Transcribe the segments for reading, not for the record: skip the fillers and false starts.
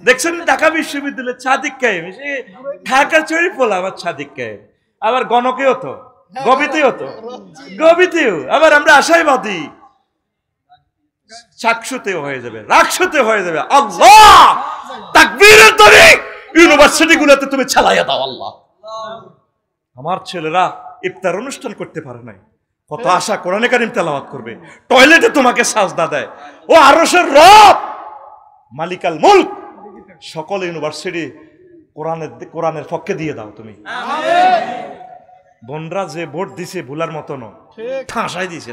দেখছেন ঢাকা বিশ্ববিদ্যালয়ের সাদিক কায়েম, ঢাকার চড়ি পোলা আমার সাদিক কায়েম, আবার গণকেও তো, গবিতেও আবার আমরা আশাইবাদী, চাকসুতেও হয়ে যাবে, রাকসুতেও হয়ে যাবে। আল্লাহ তাকবীরের তরে ইউনিভার্সিটি গুলোতে তুমি চালাইয়া দাও আল্লাহ। আমার ছেলেরা ইফতার অনুষ্ঠান করতে পারে নাই, কত আশা কোরআনে কারীম তেলাওয়াত করবে, টয়লেটে তোমাকে সাজদা দেয়। ও আরশের রব মালিকাল মুলক, সকল ইউনিভার্সিটি কোরআনের পক্ষে দিয়ে দাও তুমি। বোনরা যে ভোট দিছে ভুলার মতো ন, ঠাসাই দিছে,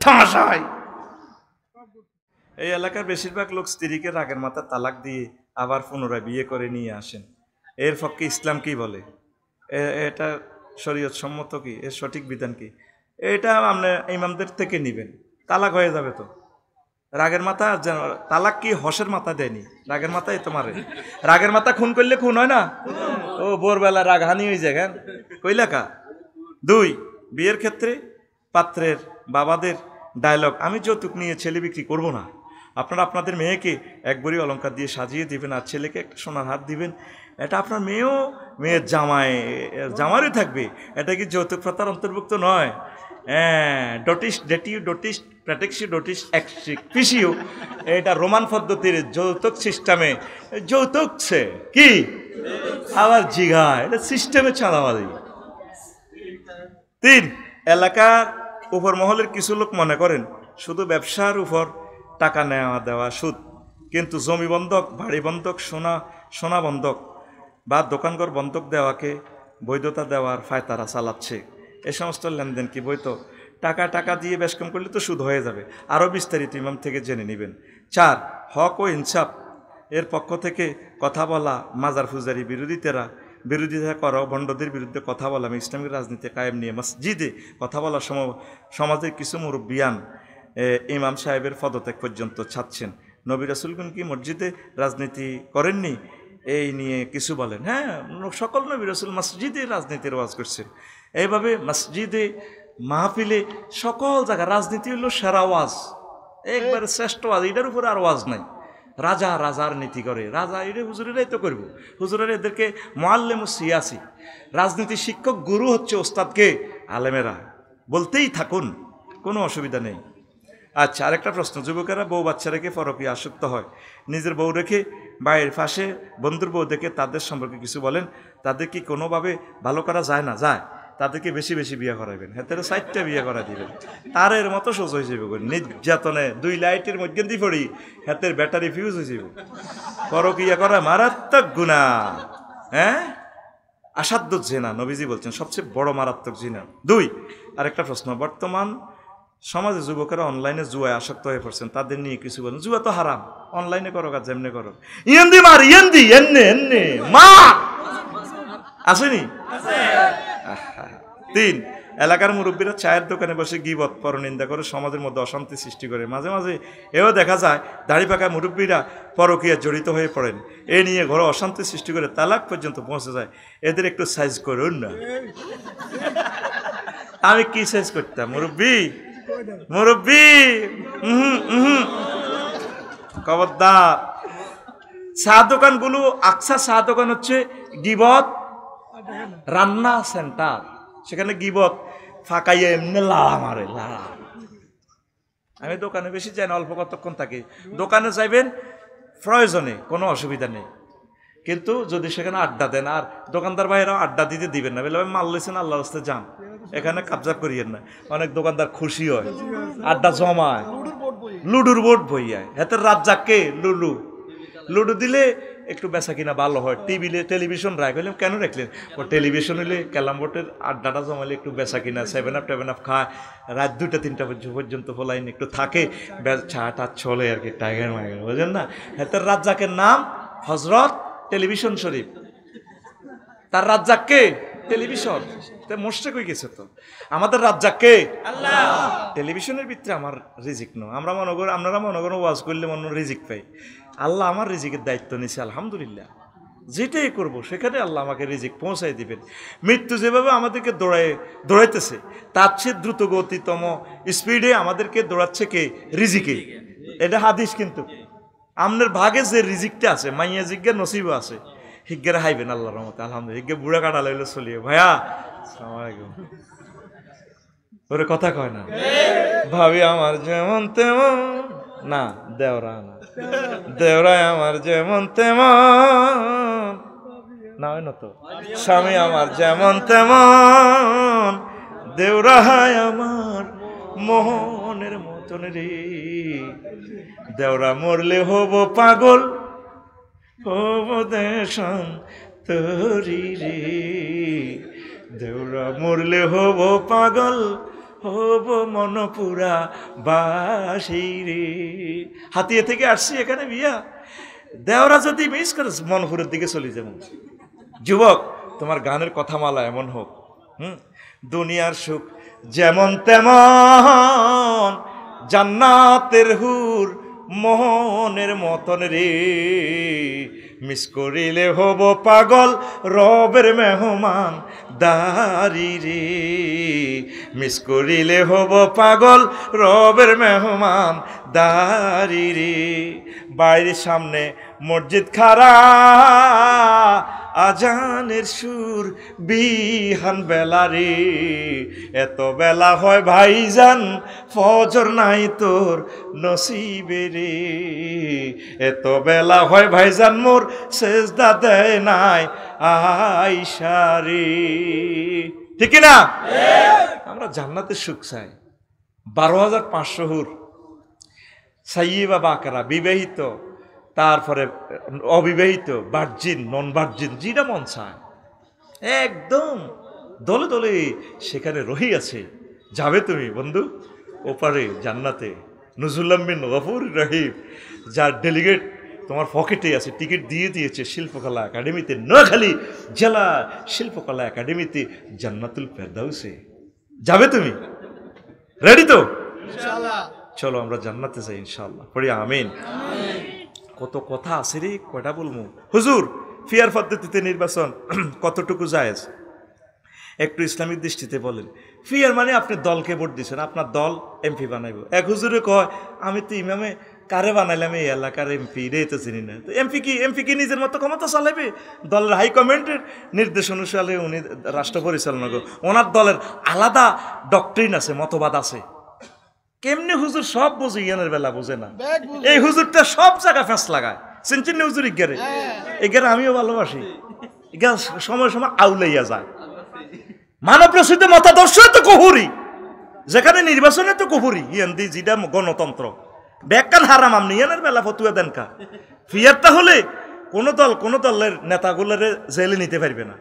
ঠাসাই। এই এলাকার বেশিরভাগ লোক স্ত্রীকে রাগের মাথা তালাক দিয়ে আবার পুনরায় বিয়ে করে নিয়ে আসেন। এর পক্ষে ইসলাম কি বলে? এটা শরীয়ত সম্মত কি? এর সঠিক বিধান কি? এটা আপনি ইমামদের থেকে নিবেন, তালাক হয়ে যাবে তো। রাগের মাথা তালাক কি হসের মাথা দেয়নি, রাগের মাথায় তো মারে। রাগের মাথা খুন করলে খুন হয় না? ও ভোরবেলা রাগ হানি হয়ে যায় কেন কইলাকা। 2, বিয়ের ক্ষেত্রে পাত্রের বাবাদের ডায়লগ, আমি যৌতুক নিয়ে ছেলে বিক্রি করব না। আপনারা আপনাদের মেয়েকে এক ভরি অলংকার দিয়ে সাজিয়ে দিবেন আর ছেলেকে একটা সোনার হাত দিবেন। এটা আপনার মেয়েও মেয়ের জামারই থাকবে। এটা কি যৌতুক প্রথার অন্তর্ভুক্ত নয়? এটা রোমান পদ্ধতির যৌতুক সিস্টেমে, যৌতুক কি আবার জিগায়, এটা সিস্টেমে চাঁদাবাজি। 3, এলাকার উপর মহলের কিছু লোক মনে করেন শুধু ব্যবসার উপর টাকা নেওয়া দেওয়া সুদ, কিন্তু জমি বন্ধক, বাড়ি বন্ধক, সোনা বন্ধক বা দোকানঘর বন্ধক দেওয়াকে বৈধতা দেওয়ার ফায়তারা চালাচ্ছে। এ সমস্ত লেনদেন কি বৈধ? টাকা দিয়ে বেশ কম করলে তো সুদ হয়ে যাবে। আরও বিস্তারিত ইমাম থেকে জেনে নেবেন। 4, হক ও ইনসাফ এর পক্ষ থেকে কথা বলা, মাজার ফুজারি বিরোধিতা করা, ভণ্ডদের বিরুদ্ধে কথা বলা, ইসলামিক রাজনীতি কায়েম নিয়ে মসজিদে কথা বলার সময় সমাজের কিছু মুরব্বিয়ান ইমাম সাহেবের পদত্যাগ পর্যন্ত ছাড়ছেন। নবী রাসূলগণ কি মসজিদে রাজনীতি করেননি? এই নিয়ে কিছু বলেন। হ্যাঁ, সকল নবী রাসূল মসজিদে রাজনীতির ওয়াজ করছেন। এইভাবে মসজিদে, মাহফিলে, সকল জায়গায় রাজনীতি হলো সেরা ওয়াজ, একবারে শ্রেষ্ঠ ওয়াজ। এটার উপরে আর ওয়াজ নাই। রাজার নীতি করে, রাজা এটা হুজুরেরাই তো করবো। হুজুরেরা এদেরকে মুআল্লিমু সিয়াসি, রাজনীতি শিক্ষক, গুরু হচ্ছে ওস্তাদকে আলেমেরা, বলতেই থাকুন, কোনো অসুবিধা নেই। আচ্ছা, আরেকটা প্রশ্ন, যুবকেরা বউ বাচ্চা রেখে পরকীয়া আসক্ত হয়, নিজের বউ রেখে বাইরের পাশে বন্ধুর বউ দেখে তাদের সম্পর্কে কিছু বলেন, তাদের কি কোনোভাবে ভালো করা যায় না? যায়। তাদেরকে বেশি বিয়ে করাবেন, হাতের 4টা বিয়ে করা দিবেন, তারের মতো সোজ হয়ে যাবে। নির্যাতনে 2 লাইটের মধ্যে দিয়ে পড়ি হাতের ব্যাটারি ফিউজ হয়ে যাবে। পরকীয়া করা মারাত্মক গুনাহ, হ্যাঁ, আসাধ্য জিনা, নবীজি বলছেন সবচেয়ে বড় মারাত্মক জিনা। 2, আরেকটা প্রশ্ন, বর্তমান সমাজে যুবকেরা অনলাইনে জুয়ায় আসক্ত হয়ে পড়ছেন, তাদের নিয়ে কিছু বলেন। জুয়া তো হারাম, অনলাইনে করো কাজ যেমনি করো, ইয়েন্দি মার ইয়েন্দি এন্নে মা আসেনি। 3, এলাকার মুরব্বীরা চায়ের দোকানে বসে গীবত, পরনিন্দা করে সমাজের মধ্যে অশান্তি সৃষ্টি করে। মাঝে মাঝে এও দেখা যায় দাড়ি পাকা মুরব্বীরা পরকীয়া জড়িত হয়ে পড়েন, এ নিয়ে ঘরে অশান্তি সৃষ্টি করে তালাক পর্যন্ত পৌঁছে যায়। এদের একটু সাইজ করুন না। আমি কি সাইজ করতাম? মুরব্বী খবরদার। চা দোকানগুলো, আকসা চা দোকান হচ্ছে গীবত রান্না সেন্টার, সেখানে গীবত ফাঁকাইয়া এমনি লাড়া মারে, লাড়া। আমি দোকানে বেশি যাই না, অল্প কতক্ষণ থাকি। দোকানে যাইবেন প্রয়োজনে, কোনো অসুবিধা নেই, কিন্তু যদি সেখানে আড্ডা দেন, আর দোকানদার ভাইরাও আড্ডা দিতে দিবেন না, বলে মাল লইছেন আল্লাহর রাস্তায় যান, এখানে কাবজা করিয়েন না। অনেক দোকানদার খুশি হয়, আড্ডা জমায়, লুডুর বোর্ড বইয়ায়, হাতের রাজ্জাককে লুডু দিলে একটু বেচা কিনা ভালো হয়। টেলিভিশন রাখলেন, কেন রাখলেন? ও টেলিভিশন হলে ক্যালাম বোর্ডের আড্ডাটা জমালে একটু বেচা কিনা, 7 আপ খায়, রাত 2টা-3টা পর্যন্ত ফলাইন একটু থাকে, ছাটা চলে আর কি, টাইগার মাইগার, বুঝলেন না? হাতের রাজ্জাকের নাম হজরত টেলিভিশন শরীফ, তার রাজ্জাককে টেলিভিশন। মোস্টে কই গেছে তো আমাদের রাজ্জাককে আল্লাহ। টেলিভিশনের ভিতরে আমার রিজিক নয়, আপনারা মনে করেন ওয়াজ করলে মনে রিজিক পাই। আল্লাহ আমার রিজিকের দায়িত্ব নিছে, আলহামদুলিল্লাহ। যেটাই করব সেখানে আল্লাহ আমাকে রিজিক পৌঁছাই দিবেন। মৃত্যু যেভাবে আমাদেরকে দৌড়াইতেছে, তার চেয়ে দ্রুত গতিতম স্পিডে আমাদেরকে দৌড়াচ্ছে কে? রিজিকে। এটা হাদিস, কিন্তু আমনের ভাগে যে রিজিকটা আছে মাইয়া জিজ্ঞের নসিবও আছে হিজ্ঞের হাইবেন আল্লাহর রহমতে আলহামদুলিল্লাহ হিজ্ঞে বুড়া কাটা লইলে চলিয়ে ভাইয়া আসসালামু আলাইকুম ওরে কথা কয় না ভাবি আমার যেমন তেমন না দেওরা না দেওরাই আমার যেমন তেমন না হয় না তো স্বামী আমার যেমন তেমন দেওরাই আমার মোহনের মতন রে দেওরা মরলে হব পাগল হব দেশান তরি রে দেওরা মরলে হব পাগল হব মনপুরা বাসি রে হাতিয়া থেকে আসছি এখানে বিয়া দেওরা যদি মিস করে মনপুরের দিকে চলে যাবো যুবক তোমার গানের কথা মালা এমন হোক দুনিয়ার সুখ যেমন তেমন জান্নাতের হুর মোহনের মতন রে মিস করিলে হব পাগল রবের মেহমান দারি রে মিস করিলে হব পাগল রবের মেহমান দারি রে বাইরের সামনে মসজিদ খারা আজানের সুর বিহান বেলা রে এত বেলা হয় ভাইজান ফজর নাই তোর নসিবে রে এত বেলা হয় ভাইজান মোর সেজদা দেয় নাই আয়সা রে ঠিক না আমরা জান্নাতের সুখ চাই 12,500 হুর সাইয়্যিবা বাকারা বিবাহিত তারপরে অবিবাহিত ভার্জিন নন ভার্জিন যেটা মন চায় একদম দলে দলে সেখানে রহি আছে যাবে তুমি বন্ধু ওপারে জান্নাতে নজরুল বিন গফুর রহিম যার ডেলিগেট তোমার পকেটে আছে টিকিট দিয়ে দিয়েছে শিল্পকলা একাডেমিতে নোয়াখালী জেলা শিল্পকলা একাডেমিতে জান্নাতুল ফেরদাউসে যাবে তুমি রেডি তো ইনশাআল্লাহ চলো আমরা জান্নাতে যাই ইনশাআল্লাহ পড়ি আমিন কত কথা আছে রে কয়টা বলবো হুজুর ফিয়ার পদ্ধতিতে নির্বাচন কতটুকু জায়েজ একটু ইসলামিক দৃষ্টিতে বলেন ফিয়ার মানে আপনি দলকে ভোট দিচ্ছেন আপনার দল এমপি বানাইব এক হুজুরে কয় আমি তো ইমামে কারে বানাইলাম এই এলাকার এমপি রে তো চিনি না তো এমপি কি নিজের মতো ক্ষমতা চালাবে দলের হাইকমান্ডের নির্দেশ অনুসারে উনি রাষ্ট্র পরিচালনা করে ওনার দলের আলাদা ডক্ট্রিন আছে মতবাদ আছে কেমনে হুজুর সব বোঝে ইয়ানের বেলা বোঝে না এই হুজুরটা সব জায়গায় ফ্যাস লাগায় চিনচিন হুজুর ইজ্ঞারে এগারে আমিও ভালোবাসি এগা সময় সময় আউলাইয়া যায় মানব রচিত মতাদর্শ তো কুফরি যেখানে নির্বাচনে তো কুফরি ইয়ান দি যেটা গণতন্ত্র ব্যাখ্যান হারাম আপনি ইয়ানের বেলা ফতুয়া দেন কা ফিয়ারটা হলে কোন দলের নেতাগুলোর জেলে নিতে পারবে না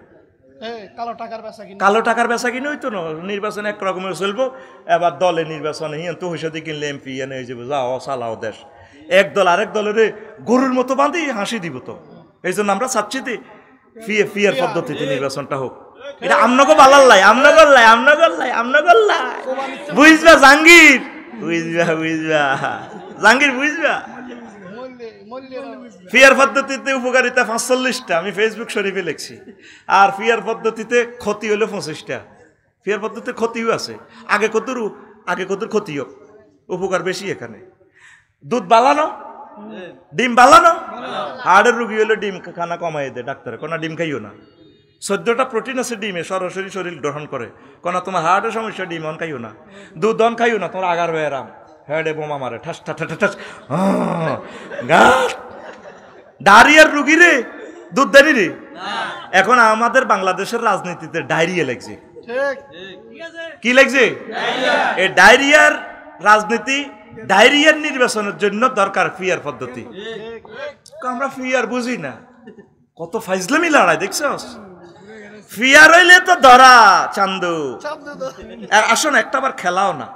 কালো টাকার বেচা কিনে হইতো না নির্বাচন একরকমের চলবো এবার দলে নির্বাচনে হিয়ান তো হইসাদি কিনলে এমপি এনে হয়ে যাবে যাও চালাও দেশ এক দল আরেক দলের গরুর মতো বাঁধি হাসি দিব তো এই জন্য আমরা চাচ্ছি ফিয়ার পদ্ধতিতে নির্বাচনটা হোক এটা আমনগো বালাল্লাই বুঝবা জাহাঙ্গীর বুঝবা জাহাঙ্গীর বুঝবা ফিয়ার পদ্ধতিতে উপকারিতা 45টা আমি ফেসবুক শরীফে লিখছি আর ফিয়ার পদ্ধতিতে ক্ষতি হলো 25টা ফিয়ার পদ্ধতিতে ক্ষতিও আছে আগে কতর ক্ষতিও উপকার বেশি এখানে দুধ বালানো ডিম বালানো হাড়ের রুগী হলে ডিম খানা কমাই দেয় ডাক্তারে কোনো ডিম খাইও না 14টা প্রোটিন আছে ডিমে সরাসরি শরীর গ্রহণ করে কোনো তোমার হার্টের সমস্যা ডিম অন খাইও না দুধ অন খাইও না তোমার আগার বেয়ারাম হেডে বোমা মারে ঠাস ঠাস ঠাস ডায়রিয়ার রুগী রে দুধ দেরি রে এখন আমাদের বাংলাদেশের রাজনীতিতে ডায়রিয়া লাগছে কি লাগছে এই ডায়রিয়ার রাজনীতি ডায়রিয়ার নির্বাচনের জন্য দরকার ফিয়ার পদ্ধতি আমরা ফিয়ার বুঝি না কত ফাইজলামি লড়াই দেখছস ফিয়ার হইলে তো ধরা চান্দু আর আসুন একটাবার খেলাও না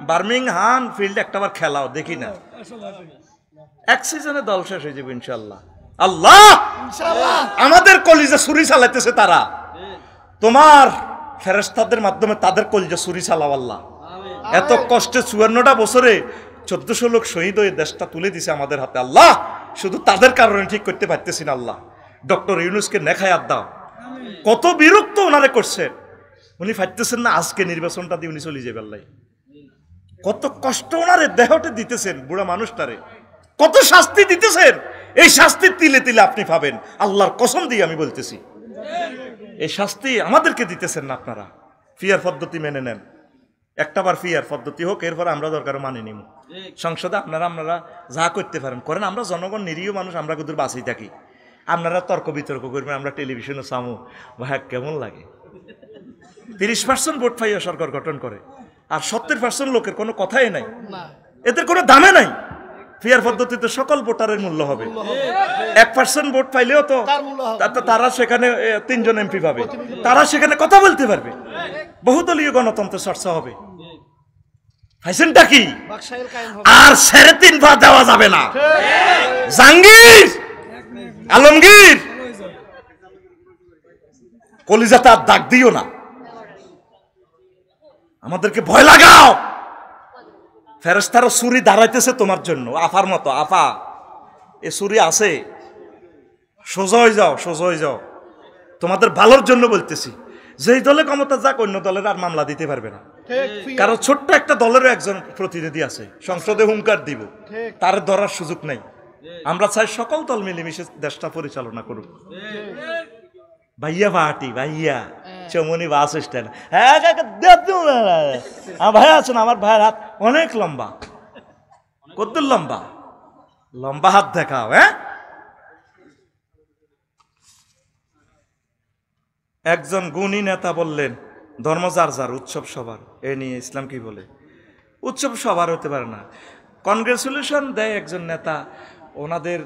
বার্মিংহাম ফিল্ড একটাবার খেলাও দেখি না এক সিজনে দল শেষ হয়ে যাবে ইনশাল্লাহ আল্লাহ আমাদের কলিজা ছুরি চালাইতেছে তারা তোমার ফেরেশতাদের মাধ্যমে তাদের কলিজা ছুরি চালাও আল্লাহ এত কষ্টে 54টা বছরে 1400 লোক শহীদ হয়ে দেশটা তুলে দিছে আমাদের হাতে আল্লাহ শুধু তাদের কারণে ঠিক করতে পারতেছি না আল্লাহ ডক্টর ইউনূসকে নেখায়াত দাও কত বিরক্ত ওনারে করছে উনি পারতেছেন না আজকে নির্বাচনটা দিয়ে উনি চলে যাবে আল্লাহ কত কষ্ট ওনারে দেহতে দিতেছেন বুড়া মানুষটারে কত শাস্তি দিতেছেন, এই শাস্তির তিলে তিলে আপনি পাবেন। আল্লাহর কসম দিয়ে আমি বলতেছি, এই শাস্তি আমাদেরকে দিতেছেন না আপনারা। ফিয়ার পদ্ধতি মেনে নেন, একটাবার ফিয়ার পদ্ধতি হোক, এরপর আমরা দরকার মানে নিব। সংসদে আপনারা যা করতে পারেন করেন, আমরা জনগণ নিরীহ মানুষ, আমরা কিন্তু বাঁচিয়ে থাকি। আপনারা তর্ক বিতর্ক করবেন, আমরা টেলিভিশনে চামু, ভাই কেমন লাগে। 30% ভোট পাইয়া সরকার গঠন করে, আর 70% লোকের কোনো কথাই নাই, এদের কোনো দামে নাই। ফিয়ার পদ্ধতিতে সকল ভোটারের মূল্য হবে। 1% ভোট পাইলেও তো তারা সেখানে 3 জন এমপি পাবে, তারা সেখানে কথা বলতে পারবে, বহুদলীয় গণতন্ত্র চর্চা হবে। হাইসেনটা কি? আর 3.5 ভাগ দেওয়া যাবে না। জাহাঙ্গীর আলমগীর কলিজাতে আর দাগ দিও না, আমাদেরকে ভয় লাগাও। ফেরেশতারা ছুরি দাঁড়াইতেছে তোমার জন্য, আফার মতো। আফা, এ ছুরি আছে, সোজা হয়ে যাও, সোজা হয়ে যাও। তোমাদের ভালোর জন্য বলতেছি। যেই দলে ক্ষমতা যাক, অন্য দলের আর মামলা দিতে পারবে না, কারণ ছোট্ট একটা দলেরও একজন প্রতিনিধি আছে, সংসদে হুঙ্কার দিব, তার ধরার সুযোগ নেই। আমরা চাই সকল দল মিলেমিশে দেশটা পরিচালনা করুক। ভাইয়া পার্টি, ভাইয়া চৌমনি বাস স্ট্যান্ড, হ্যাঁ ভাই আছেন, আমার ভাইয়ের হাত অনেক লম্বা, কত লম্বা, লম্বা হাত দেখাও। হ্যাঁ, একজন গুণী নেতা বললেন, ধর্ম যার যার, উৎসব সবার। এ নিয়ে ইসলাম কি বলে? উৎসব সবার হতে পারে না। কনগ্রেচুলেশন দেয় একজন নেতা ওনাদের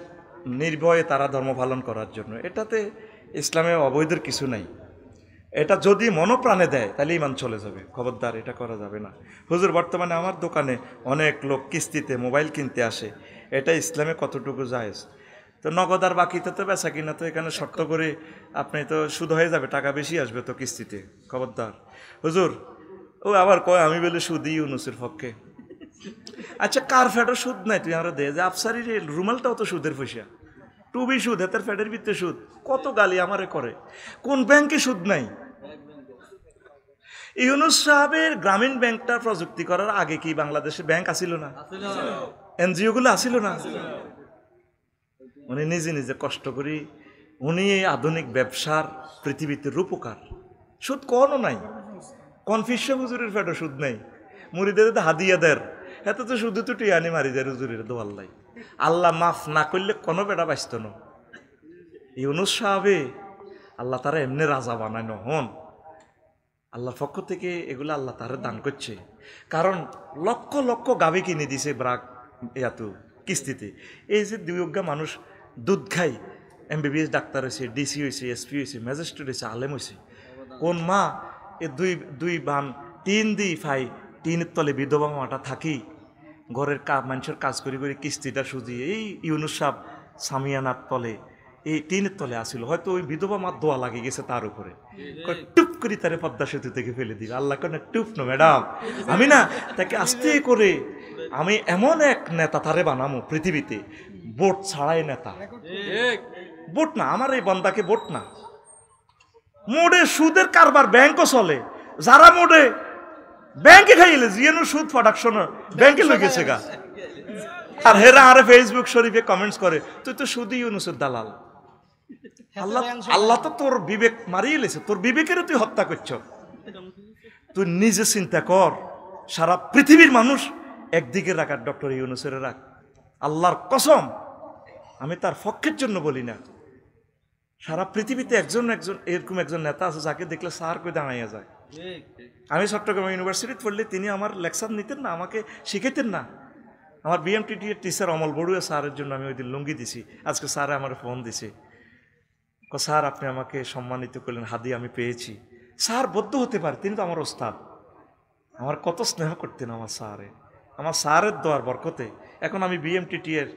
নির্ভয়ে তারা ধর্ম পালন করার জন্য, এটাতে ইসলামে অবৈধের কিছু নাই। এটা যদি মনোপ্রাণে দেয় তাহলে ইমান চলে যাবে, খবরদার এটা করা যাবে না। হুজুর, বর্তমানে আমার দোকানে অনেক লোক কিস্তিতে মোবাইল কিনতে আসে, এটা ইসলামে কতটুকু জায়েজ? তো নগদ আর বাকিতে তো বেচা কিনা, তো এখানে শর্ত করে আপনি তো সুদ হয়ে যাবে, টাকা বেশি আসবে তো কিস্তিতে, খবরদার। হুজুর, ও আবার কয় আমি বলে সুদই ইউনুসের পক্ষে। আচ্ছা, কার ফ্যাটের সুদ নাই তুই আমরা দে, যে আফসারির রুমালটাও তো সুদের পয়সা, টুবি সুদ, হাতের ফ্যাটের ভিতরে সুদ, কত গালি আমারে করে। কোন ব্যাংকে সুদ নাই? ইউনুস সাহেবের গ্রামীণ ব্যাংকটা প্রযুক্তি করার আগে কি বাংলাদেশে ব্যাংক আসিল না? এনজিও গুলো আসিল না? উনি নিজে নিজে কষ্ট করি, উনি এই আধুনিক ব্যবসার পৃথিবীতে রূপকার। সুদ কোনো নাই, কনফিউশন হুজুরের ফ্যাটে সুদ নেই, মুড়িদের হাদিয়া দের, এত তো শুধু তো টিয়ানি মারি দেয় হুজুরের দোয়াল্লাই। আল্লাহ মাফ না করলে কোনো বেটা বাঁচত না। ইউনুস সাহাবে আল্লাহ তারা এমনি রাজা বানায় নহন, আল্লাহর পক্ষ থেকে এগুলো আল্লাহ তারা দান করছে। কারণ লক্ষ লক্ষ গাভী কিনে দিছে ব্রাক এত কিস্তিতে। এই যে দুইজ্ঞা মানুষ দুধ খাই, MBBS ডাক্তার হয়েছে, DC হয়েছে, SP হয়েছে, ম্যাজিস্ট্রেট হয়েছে, আলেম হয়েছে। কোন মা এ দুই বান টিন দিই ফাই, টিনের তলে বিধবা মাটা থাকি, ঘরের মানুষের কাজ করি করে কিস্তিটা সুজিয়ে এই ইউনুস সাহেব সামিয়ানার তলে, এই টিনের তলে আসিল। হয়তো ওই বিধবা মার দোয়া লাগে গেছে তার উপরে, টুপ করে তারে পদ্মা সেতু থেকে ফেলে দিবে। আল্লাহ কেন টুপ না ম্যাডাম, আমি না তাকে আস্তে করে আমি এমন এক নেতা তারে বানামো পৃথিবীতে, ভোট ছাড়াই নেতা। ভোট না, আমার এই বন্দাকে ভোট না, মোড়ে সুদের কারবার, ব্যাংকও চলে, যারা মোড়ে ব্যাংকে খাইলে জিয়ানো সুদ প্রোডাকশন ব্যাংকে লেগেছে গা, আর হেরা আরে ফেসবুক শরীফে কমেন্টস করে তুই তো সুদি ইউনুসের দালাল। আল্লাহ আল্লাহ তো তোর বিবেক মারিয়ে লেছে, তোর বিবেকেরও তুই হত্যা করছ। তুই নিজে চিন্তা কর, সারা পৃথিবীর মানুষ একদিকে রাখ আর ডক্টর ইউনুসের রাখ। আল্লাহর কসম, আমি তার পক্ষের জন্য বলি না, সারা পৃথিবীতে একজন এরকম একজন নেতা আছে যাকে দেখলে সার করে দাঁড়াইয়া যায়। আমি চট্টগ্রাম ইউনিভার্সিটিতে পড়লে তিনি আমার লেকচার নিতেন না, আমাকে শিখাইতেন না। আমার BMTT এর টিচার অমল বড়ুয়া স্যারের জন্য আমি ওই দিন লুঙ্গি দিছি। আজকে স্যারে আমার ফোন দিছে, স্যার আপনি আমাকে সম্মানিত করলেন, হাদি আমি পেয়েছি। স্যার বদ্ধ হতে পারে, তিনি তো আমার ওস্তাদ, আমার কত স্নেহ করতেন আমার স্যারে। আমার স্যারের দোয়ার বরকতে এখন আমি BMTT এর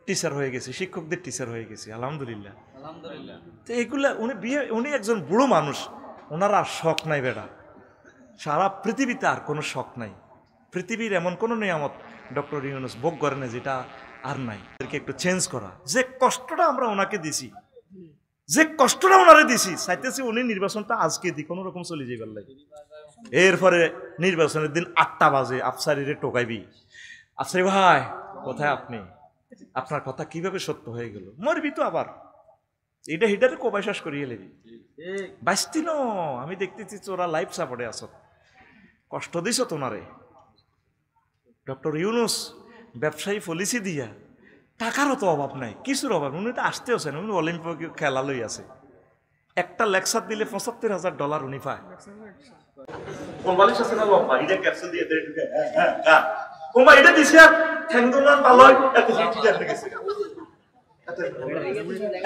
টিচার হয়ে গেছি, শিক্ষকদের টিচার হয়ে গেছি, আলহামদুলিল্লাহ। তো এইগুলা উনি একজন বুড়ো মানুষ, ওনার আর শখ নাই বেড়া, সারা পৃথিবীতে আর কোনো শখ নাই। পৃথিবীর এমন কোনো নিয়ামত ডক্টর ইউনুস ভোগ করেন যেটা আর নাই। এদেরকে একটু চেঞ্জ করা, যে কষ্টটা আমরা ওনাকে দিছি, যে কষ্টটা ওনারে দিছি, চাইতেছি উনি নির্বাচনটা আজকে দিই কোনো রকম চলে যাইবার লাগে। এরপরে নির্বাচনের দিন 8টা বাজে আফসারিরে টোকাইবি, আফসারি ভাই কোথায় আপনি, আপনার কথা কিভাবে সত্য হয়ে গেল? মরবি তো আবার, এটা হিটারে কোবাই শ্বাস করিয়ে লেবি বাঁচতি ন। আমি দেখতেছি তোরা লাইফ সাপোর্টে আস, কষ্ট দিছ তোনারে। ডক্টর ইউনুস ব্যবসায়ী পলিসি দিয়া, টাকারও তো অভাব নাই, কিছুর অভাব। উনি তো আসতে হচ্ছেন, উনি অলিম্পিক খেলা লই আছে। একটা লেকচার দিলে $৭৫,০০০ উনি পায়।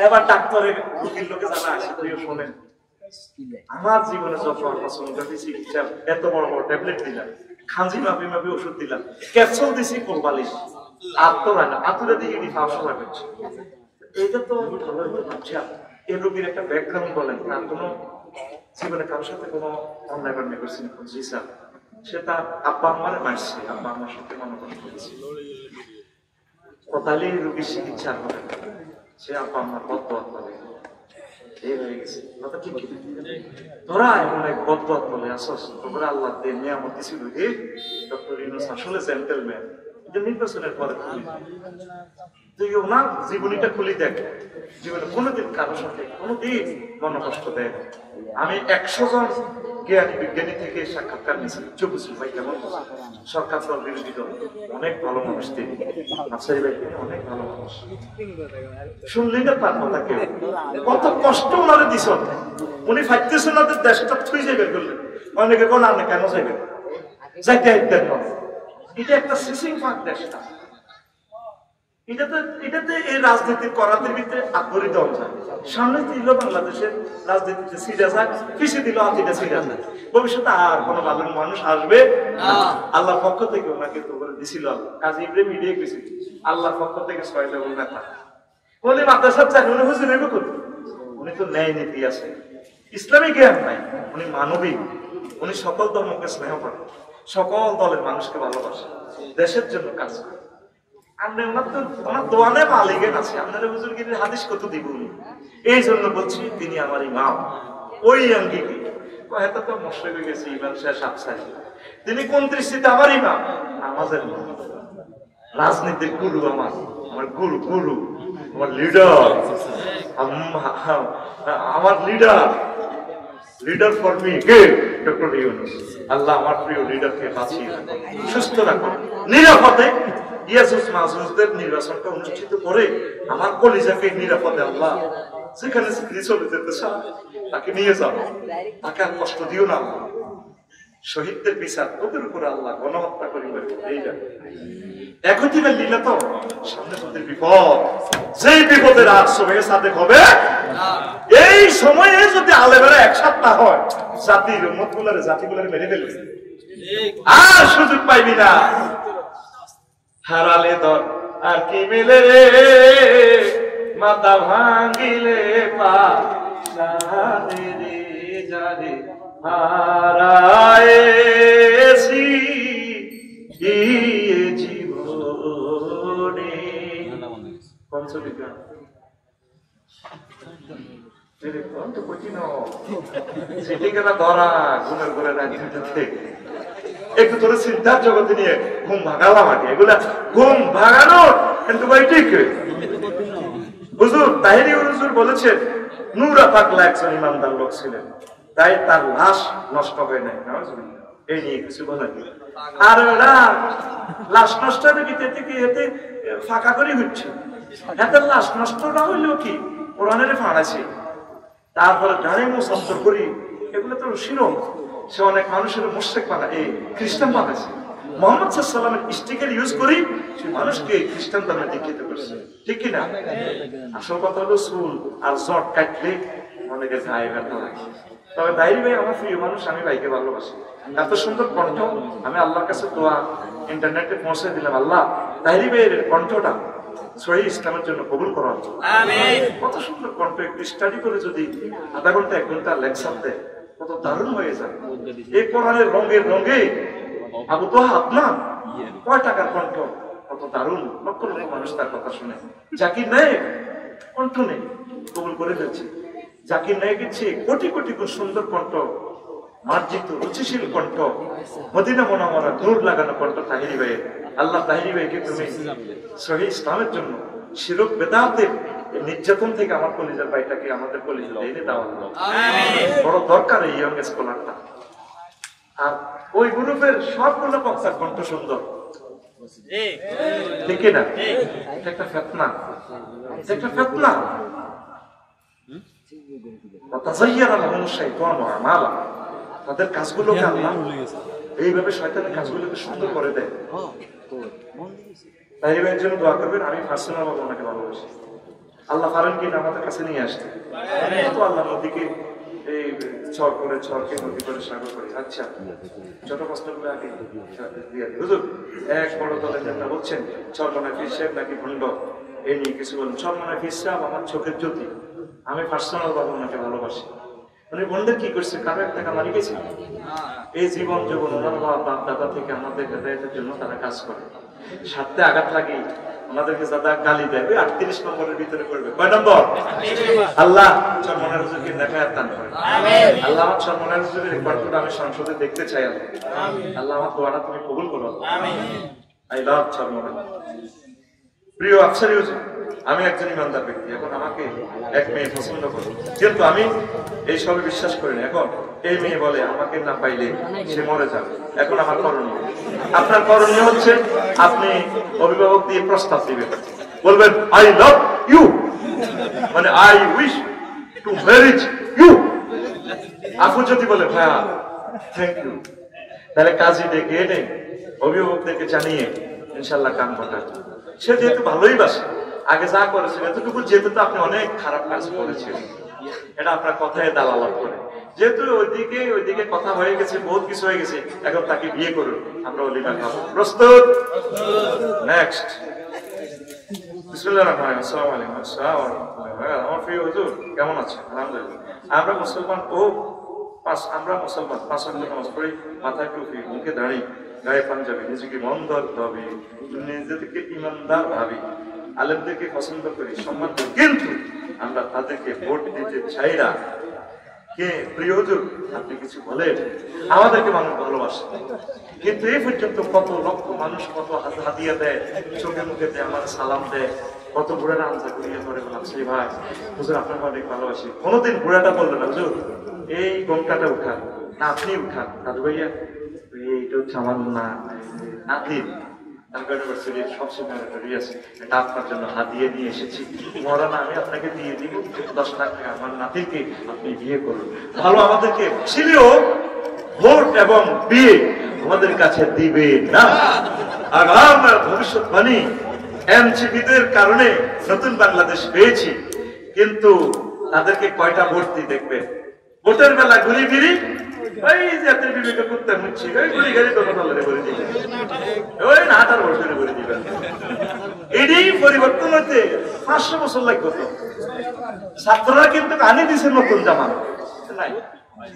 এবার ডাক্তারের রোগীর লোকে জানা আসে, শোনেন আমার জীবনে যত সোনোগ্রাফি চিকিৎসা, এত বড় বড় ট্যাবলেট দিলাম, খাঁজি মাপি মাপি ওষুধ দিলাম, ক্যাপসুল দিছি কোলবালিশ, আর তো রাখা আতুরে দিকে ফাঁসা করছে। এইটা তো ভালো হইতে পারছি। এই রোগীর একটা ব্যাকগ্রাউন্ড বলেন, তার কোনো জীবনে কারোর সাথে কোনো অন্যায় বান্যায় করছে না? জি স্যার, সে তার আব্বা আম্মারে মারছে, আব্বা আম্মার সাথে মনে করেছে, তাহলে রোগীর চিকিৎসা হবে, সে আব্বা আম্মার বদদোয়া পাবে। এই হয়ে গেছে কথা, ঠিক কি? তোরা এমন এক বদদোয়া বলে আসস, তোমরা আল্লাহ দিয়ে নিয়ামত দিছিল। ডক্টর ইউনুস আসলে জেন্টলম্যান। নির্বাচনের পরে তুই ওনার জীবনীটা খুলি দেখ, জীবনে কোনোদিন কারোর সাথে কোনোদিন মনোকষ্ট দেয়। আমি 100 জন জ্ঞানী বিজ্ঞানী থেকে সাক্ষাৎকার নিয়েছি, চুপুসুল ভাই কেমন সরকার দল বিরোধী দল, অনেক ভালো মানুষ তিনি, আফসারি ভাই অনেক ভালো মানুষ। শুনলি না তার কথা কেউ? কত কষ্ট ওনারে দিস, উনি ফাইতেছেন ওদের দেশটা থুই যাবে বললেন। অনেকে কোন আনে কেন যাবেন, যাইতে একদিন নয়। এটা একটা সিসিং ফাঁক দেশটা, এটাতে এই রাজনীতির করাতের ভিতরে আগ্রহী দল যায়। সামনে দিল বাংলাদেশের রাজনীতিতে সিরিয়া যায়, পিছিয়ে দিল আতিটা সিরিয়া যায়। ভবিষ্যতে আর কোনো ভালো মানুষ আসবে আল্লাহর পক্ষ থেকে ওনাকে তো করে দিছিল। কাজী ইব্রাহিম মিডিয়া গেছিল আল্লাহর পক্ষ থেকে 6 লেভেল নেতা। উনি মাদ্রাসার চান, উনি হুজুর নেবে কত? উনি তো ন্যায় নীতি আছে, ইসলামী জ্ঞান নাই, উনি মানবিক, উনি সকল ধর্মকে স্নেহ করেন, সকল দলের মানুষকে ভালোবাসে, দেশের জন্য কাজ করে। এই জন্য বলছি তিনি আমার ইমাম, ওই আঙ্গিকে তিনি কোন দৃষ্টিতে আমার ইমাম? নামাজের ইমাম, রাজনীতির গুরু, আমার গুরু, গুরু, আমার লিডার, আমার লিডার, লিডার ফর মি কে? ডক্টর ইউনুস। আল্লাহ আমার প্রিয় লিডারকে বাঁচিয়ে রাখুন, সুস্থ রাখুন, নিরাপদে ইয়াজুজ মাজুজদের নির্বাচনটা অনুষ্ঠিত করে আমার কলিজাকে নিরাপদে আল্লাহ যেখানে চলে যেতে চান তাকে নিয়ে যাও, তাকে আর কষ্ট দিও না। শহীদদের বিচার ওদের উপরে আল্লাহ গণহত্যা করিবেন। এইটা একই দিনের লীলা তো, সামনে তোদের বিপদ, যেই বিপদের আর সময়ে সাদেক হবে। এই সময়ে যদি আলেমেরা একসাথ না হয়, জাতির উম্মতগুলোরে জাতিগুলোরে মেরে ফেলবে, আর সুযোগ পাইবি না। হারালে দর আর কি মিলে রে, মাথা ভাঙিলে পা রে জানে হারায়েছি জীবনে। পঞ্চবিজ্ঞান একটু তোর চিন্তার জগতে নিয়ে ঘুম ভাগালাম আগে, এগুলা ঘুম ভাগানোর কিন্তু হুজুর তাহিরি হুজুর বলেছেন নূরা পাগলা একজন ইমানদার লোক ছিলেন, তাই তার লাশ নষ্ট হয় নাই। এই নিয়ে কিছু বলেন। আর ওরা লাশ নষ্টের ভিতরে থেকে এতে ফাঁকা করে হচ্ছে, এত লাশ নষ্ট না হইলেও কি কোরআনের ফাঁড়াছে, তারপরে গাড়ি মুসন্তর করি, এগুলো তো শিরক। সে অনেক মানুষের মুশরিক বানায়, এই খ্রিস্টান বানাইছে। মোহাম্মদ সাল্লাল্লাহু আলাইহি স্টিকার ইউজ করি সে মানুষকে খ্রিস্টান ধর্মে দীক্ষিত করছে, ঠিক কি না? আসল কথা হলো চুল আর জট কাটলে অনেকে গায়ে ব্যথা লাগে। তবে দাইরি ভাই আমার প্রিয় মানুষ, আমি ভাইকে ভালোবাসি, এত সুন্দর কণ্ঠ। আমি আল্লাহর কাছে দোয়া ইন্টারনেটে পৌঁছে দিলাম, আল্লাহ দাইরি ভাইয়ের কণ্ঠটা সহিহ ইসলামের জন্য কবুল করা। কত সুন্দর কণ্ঠ, একটু স্টাডি করে যদি আধা ঘন্টা 1 ঘন্টা লেকচার দেয় কত দারুণ হয়ে যায়। এই কোরআনের রঙের রঙে আবু তো আপনার কয় টাকার কণ্ঠ, কত দারুণ, লক্ষ লক্ষ মানুষ তার কথা শুনে। জাকির নায়েক কণ্ঠ নেই, কবুল করে ফেলছে। জাকির নায়েকের চেয়ে কোটি কোটি সুন্দর কণ্ঠ, মার্জিত রুচিশীল কণ্ঠ, মদিনা মুনাওয়ারা নূর লাগানো কণ্ঠ তাহিরি ভাইয়ের। আল্লাহ তাহিরি ভাইকে তুমি সহি ইসলামের জন্য শিরক বেদাতের নির্যাতন থেকে আমার কলিজার ভাইটাকে আমাদের কলিজা এনে দেওয়া বড় দরকার এই ইয়ং স্কলারটা। আর ওই গ্রুপের সবগুলো বক্তার কণ্ঠ সুন্দর, ঠিক না? এটা একটা ফিতনা, এটা একটা ফিতনা। তাদের কাজগুলোকে আল্লাহ এইভাবে শয়তানের কাজগুলোকে সুন্দর করে দেয়। তাই এর জন্য দোয়া করবেন। আমি পার্সোনাল ভাবে ওনাকে ভালোবাসি। আল্লাহ পারেন কিনা আমাদের কাছে নিয়ে আসতে, তো আল্লাহ নদীকে এই ছড় করে ছড়কে নদী করে সাগর করে। আচ্ছা, ছোট প্রশ্নগুলো আগে দিয়ে দিই। হুজুর, এক বড় দলের নেতা বলছেন চরমনায় পীর সাহেব নাকি ভণ্ড, এই নিয়ে কিছু বলেন। চরমনায় পীর সাহেব আমার চোখের জ্যোতি, আমি পার্সোনাল ভাবে ওনাকে ভালোবাসি। উনি ভণ্ডের কি করছে? কারো এক টাকা মারি গেছে? এই জীবন যৌবন ওনার বাপ দাদা থেকে আমাদের হেদায়েতের জন্য তারা কাজ করে। স্বার্থে আঘাত লাগে ওনাদেরকে যারা গালি দেয় 38 নম্বরের ভিতরে করবে। কয় নম্বর? আল্লাহ চরমনার হুজুরকে দেখায় দান করে। আল্লাহ আমার চরমনার হুজুরের রেকর্ডটা আমি সংসদে দেখতে চাই। আল্লাহ আমার দোয়াটা তুমি কবুল করো। I love চরমনা। প্রিয় আফসারি হুজুর, আমি একজন ইমানদার ব্যক্তি। এখন আমাকে এক মেয়ে পছন্দ করে, কিন্তু আমি এই সবে বিশ্বাস করি না। এখন এই মেয়ে বলে আমাকে না পাইলে সে মরে যাবে। এখন আমার করণীয়, আপনার করণীয় হচ্ছে আপনি অভিভাবক দিয়ে প্রস্তাব দিবেন, বলবেন আই লাভ ইউ, মানে I wish to marriage you. আপু যদি বলে ভাইয়া থ্যাংক ইউ, তাহলে কাজী ডেকে এনে অভিভাবকদেরকে জানিয়ে ইনশাল্লাহ কাম ঘটায়। সে যেহেতু ভালোই বাসে, আগে যা করেছেন এতটুকু, যেহেতু তো আপনি অনেক খারাপ কাজ করেছেন, এটা আপনার কথায় দালালাত করে। যেহেতু ওইদিকে কথা হয়ে গেছে, বহুত কিছু হয়ে গেছে, এখন তাকে বিয়ে করুন, আমরা ওলিমা খাবো। প্রস্তুত? নেক্সট। বিসমিল্লাহির রহমানির রহিম। আসসালামু আলাইকুম। আসসালামু আলাইকুম। আমার প্রিয় হুজুর কেমন আছেন? আলহামদুলিল্লাহ। আমরা মুসলমান, আমরা মুসলমান, 5 ওয়াক্ত নামাজ পড়ি, মাথায় টুপি, মুখে দাড়ি, গায়ে পাঞ্জাবি, নিজেকে মন্দর ভাবি, নিজেদেরকে ইমানদার ভাবি, আলেমদেরকে পছন্দ করি, সম্মান করি, কিন্তু আমরা তাদেরকে ভোট দিতে চাই না। কে প্রিয় হুজুর আপনি কিছু বলেন? আমাদেরকে মানুষ ভালোবাসে, কিন্তু এই পর্যন্ত কত লক্ষ মানুষ কত হাদিয়া দেয়, চোখে মুখে দেয়, আমার সালাম দেয়, কত বুড়ারা আমজা করিয়ে ধরে বললাম সেই ভাই হুজুর আপনাকে অনেক ভালোবাসি। কোনোদিন বুড়াটা বললো না হুজুর এই গমটাটা উঠান, না আপনি উঠান, দাদু ভাইয়া এইটা হচ্ছে আমার না নাতির আপনার জন্য হাতিয়ে নিয়ে এসেছি, মরানা আমি আপনাকে দিয়ে দিব 10 লাখ টাকা, আমার নাতিকে আপনি বিয়ে করুন। ভালো আমাদেরকে ছিলেও ভোট এবং বিয়ে আমাদের কাছে দিবে না। আগাম ভবিষ্যৎবাণী এনসিপিদের কারণে নতুন বাংলাদেশ পেয়েছি, কিন্তু তাদেরকে কয়টা ভোট দিয়ে দেখবে? ভোটের বেলা ঘুরি ফিরি ওই জাতির বিবেকে করতে হচ্ছে, ওই গুলি গাড়ি দোকানে করে দিবেন, ওই নাটার বছরে করে দিবেন। এটাই পরিবর্তন হতে 500 বছর লাগবে। তো ছাত্ররা কিন্তু আনি দিছে নতুন জামা নাই,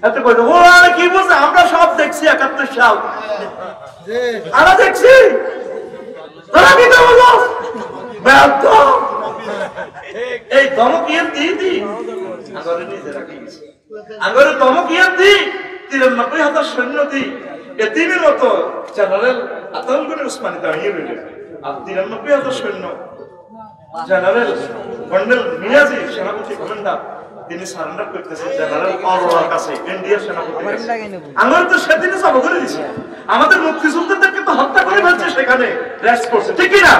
এত কই ও আর কি বলছে? আমরা সব দেখছি 71 সাল, আমরা দেখছি, তোরা কি তো বলো ব্যর্থ এই ধমকিয়ে দিদি আগরে নিজে রাখি গেছে, আগরে ধমকিয়ে দি 93,000 সৈন্য দি এতিমের মতো জেনারেল আতাউল গনি উসমানী দাঁড়িয়ে রইলেন, আর 93,000 সৈন্য জেনারেল কর্নেল মিয়াজি সেনাপতি কমান্ডার তিনি সারেন্ডার করতেছেন জেনারেল অরোরার কাছে, ইন্ডিয়ার সেনাপতি। আমরা তো সেদিনে সব করে দিছি, আমাদের মুক্তিযোদ্ধাদেরকে তো হত্যা করে ফেলছে, সেখানে রেস্ট করছে, ঠিক কি না?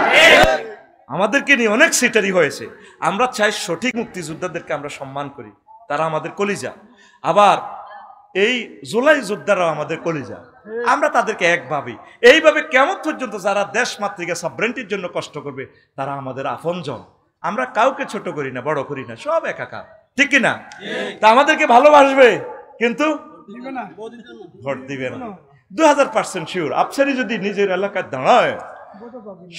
আমাদেরকে নিয়ে অনেক সিটারি হয়েছে। আমরা চাই সঠিক মুক্তিযোদ্ধাদেরকে আমরা সম্মান করি, তারা আমাদের কলিজা। আবার এই জুলাই যোদ্ধারাও আমাদের কলিজা, আমরা তাদেরকে এক ভাবি। এইভাবে কেমন পর্যন্ত যারা দেশ মাতৃকা সাবরেন্টির জন্য কষ্ট করবে তারা আমাদের আপনজন। আমরা কাউকে ছোট করি না, বড় করি না, সব একাকার, ঠিক কিনা? তা আমাদেরকে ভালোবাসবে কিন্তু ভোট দিবে না। 2000% শিওর। আফসারি যদি নিজের এলাকায় দাঁড়ায়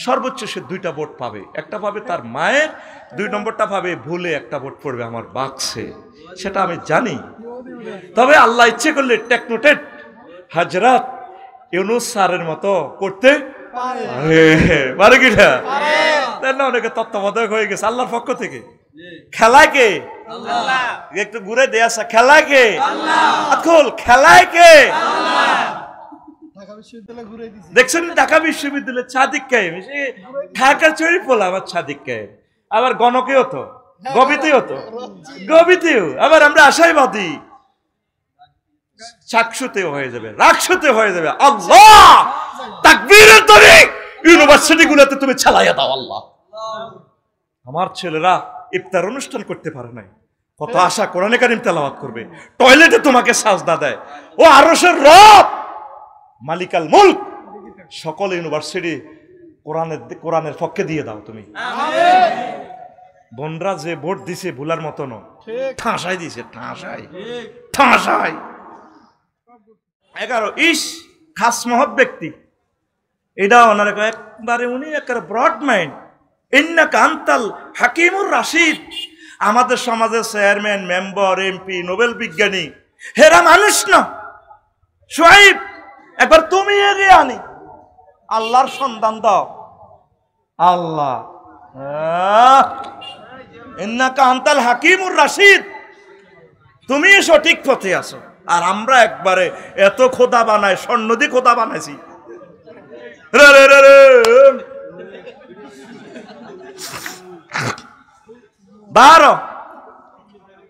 সর্বোচ্চ সে 2টা ভোট পাবে। একটা পাবে তার মায়ের, 2 নম্বরটা পাবে ভুলে একটা ভোট পড়বে আমার বাক্সে, সেটা আমি জানি। তবে আল্লাহ ইচ্ছে করলে টেকনোটেট হাজরাত ইউনুস স্যারের মতো করতে পারে কিনা? অনেকে তত্ত্বাবধায়ক হয়ে গেছে আল্লাহর পক্ষ থেকে। খেলায় কে? একটু ঘুরে দেয়া, খেলায় কে? খেলায় কে? দেখছেন ঢাকা বিশ্ববিদ্যালয়ের সাদিক কায়েম, ঢাকার চুরি পোলা আমার সাদিক কায়েম, আবার গণকেও তো, গবিতেও তো, গবিতেও আবার আমরা আশাইবাদী, চাকসুতেও হয়ে যাবে, রাকসুতে হয়ে যাবে। আল্লাহ তাকবীরের তরে ইউনিভার্সিটি গুলোতে তুমি চালাইয়া দাও আল্লাহ। আমার ছেলেরা ইফতার অনুষ্ঠান করতে পারে নাই, কত আশা কোরআনে কারীম তেলাওয়াত করবে, টয়লেটে তোমাকে সাজদা দেয়। ও আরশের রব মালিকাল মুলক, সকল ইউনিভার্সিটি কোরআনের পক্ষে দিয়ে দাও তুমি। বোনরা যে ভোট দিছে ভুলার মতো ন, ঠাঁসাই দিছে, ঠাঁসাই। 11 ইস খাস মহৎ ব্যক্তি, এটা ওনার একবারে উনি একটা ব্রড মাইন্ড। ইন্নাকা আনতাল হাকিমুর রাশিদ। আমাদের সমাজের চেয়ারম্যান, মেম্বার, এমপি, নোবেল বিজ্ঞানী, হেরা মানুষ না। সোহাইব একবার তুমি এগিয়ে আনি, আল্লাহর সন্ধান দাও। আল্লাহ ইন্নাকা আনতাল হাকিমুর রাশিদ, তুমি সঠিক পথে আছো। আর আমরা একবারে এত খোদা বানাই, স্বর্ণ দিয়ে খোদা বানাইছি।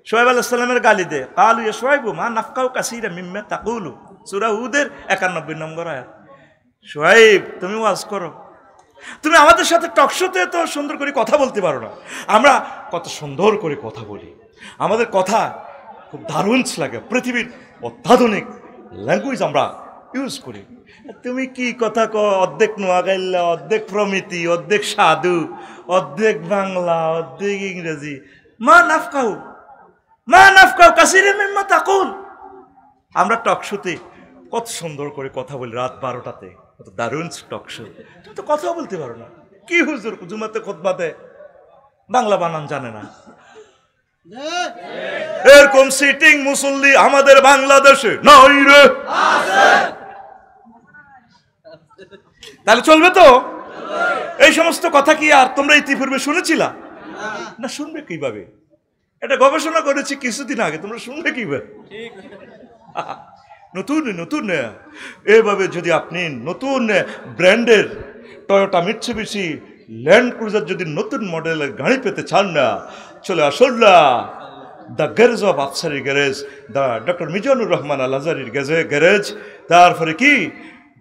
শোয়েব আলাইহিস সালামের গালি দে, কালু ইয়া শোয়েবু মা নাফকাউ কাসীরা মিম্মা তাকুলু, সূরা হুদের 91 নম্বর আয়াত। শোয়েব তুমি ওয়াজ করো, তুমি আমাদের সাথে টকশোতে তো সুন্দর করে কথা বলতে পারো না। আমরা কত সুন্দর করে কথা বলি, আমাদের কথা খুব দারুণ লাগে, পৃথিবীর অত্যাধুনিক ল্যাঙ্গুয়েজ আমরা ইউজ করি। তুমি কি কথা কও, অর্ধেক নোয়াগাইল্লা, অর্ধেক প্রমিতি, অর্ধেক সাধু, অর্ধেক বাংলা, অর্ধেক ইংরেজি। মা নাফকাউ কাসীরাম মিম্মা তাকুল। আমরা টকশোতে কত সুন্দর করে কথা বলি, রাত 12টাতে, কত দারুণ টকশো। তুমি তো কথা বলতে পারো না। কি হুজুর জুমাতে খুতবাতে বাংলা বানান জানে না। এরকম সিটিং মুসল্লি আমাদের বাংলাদেশে নাই রে। তাহলে চলবে তো? এই সমস্ত কথা কি আর তোমরা ইতিপূর্বে শুনেছিলা? না, শুনবে কিভাবে? এটা গবেষণা করেছি কিছুদিন আগে, তোমরা শুনবে কিভাবে? নতুন এভাবে যদি আপনি নতুন ব্র্যান্ডের টয়োটা, মিৎসুবিশি, ল্যান্ড ক্রুজার যদি নতুন মডেলের গাড়ি পেতে চান না, চলে আসুন না the garage of Afsari garage, the doctor Mizanur Rahman Al আজহারির গ্যারেজ,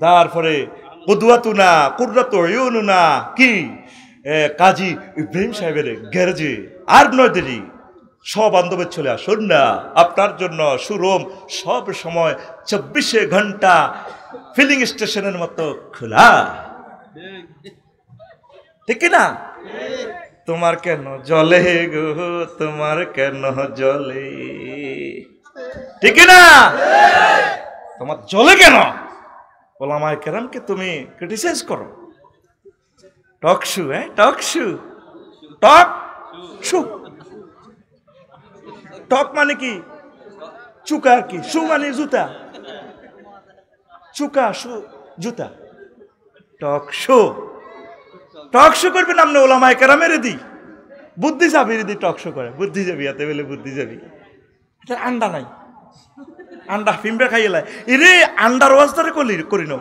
তারপরে কুদওয়াতুনা কুররাতু উয়ুনুনা কি কাজী ইব্রাহিম সাহেবের গ্যারেজে। আর নয় দেরি, সব বান্ধবের চলে আসুন না, আপনার জন্য শোরুম সব সময় 24 ঘন্টা ফিলিং স্টেশনের মতো খোলা। ঠিক না? তোমার কেন জলে গো, তোমার কেন জলে, ঠিক না? তোমার জলে কেন? ওলামায়ে কেরামকে তুমি ক্রিটিসাইজ করো। টকশু, টক মানে কি? চুকা আর কি? শু মানে জুতা, চুকা শু জুতা। টকশো করবে নামনে ওলামায়ে কেরামের দি বুদ্ধি যাবি দি টকশো করে, বুদ্ধি যাবি হাতে বলে বুদ্ধি যাবি। এটা আন্ডা নাই, আন্ডা ফিমরা খাইয়ে লাই এরে আন্ডার ওয়াজ ধরে করি নো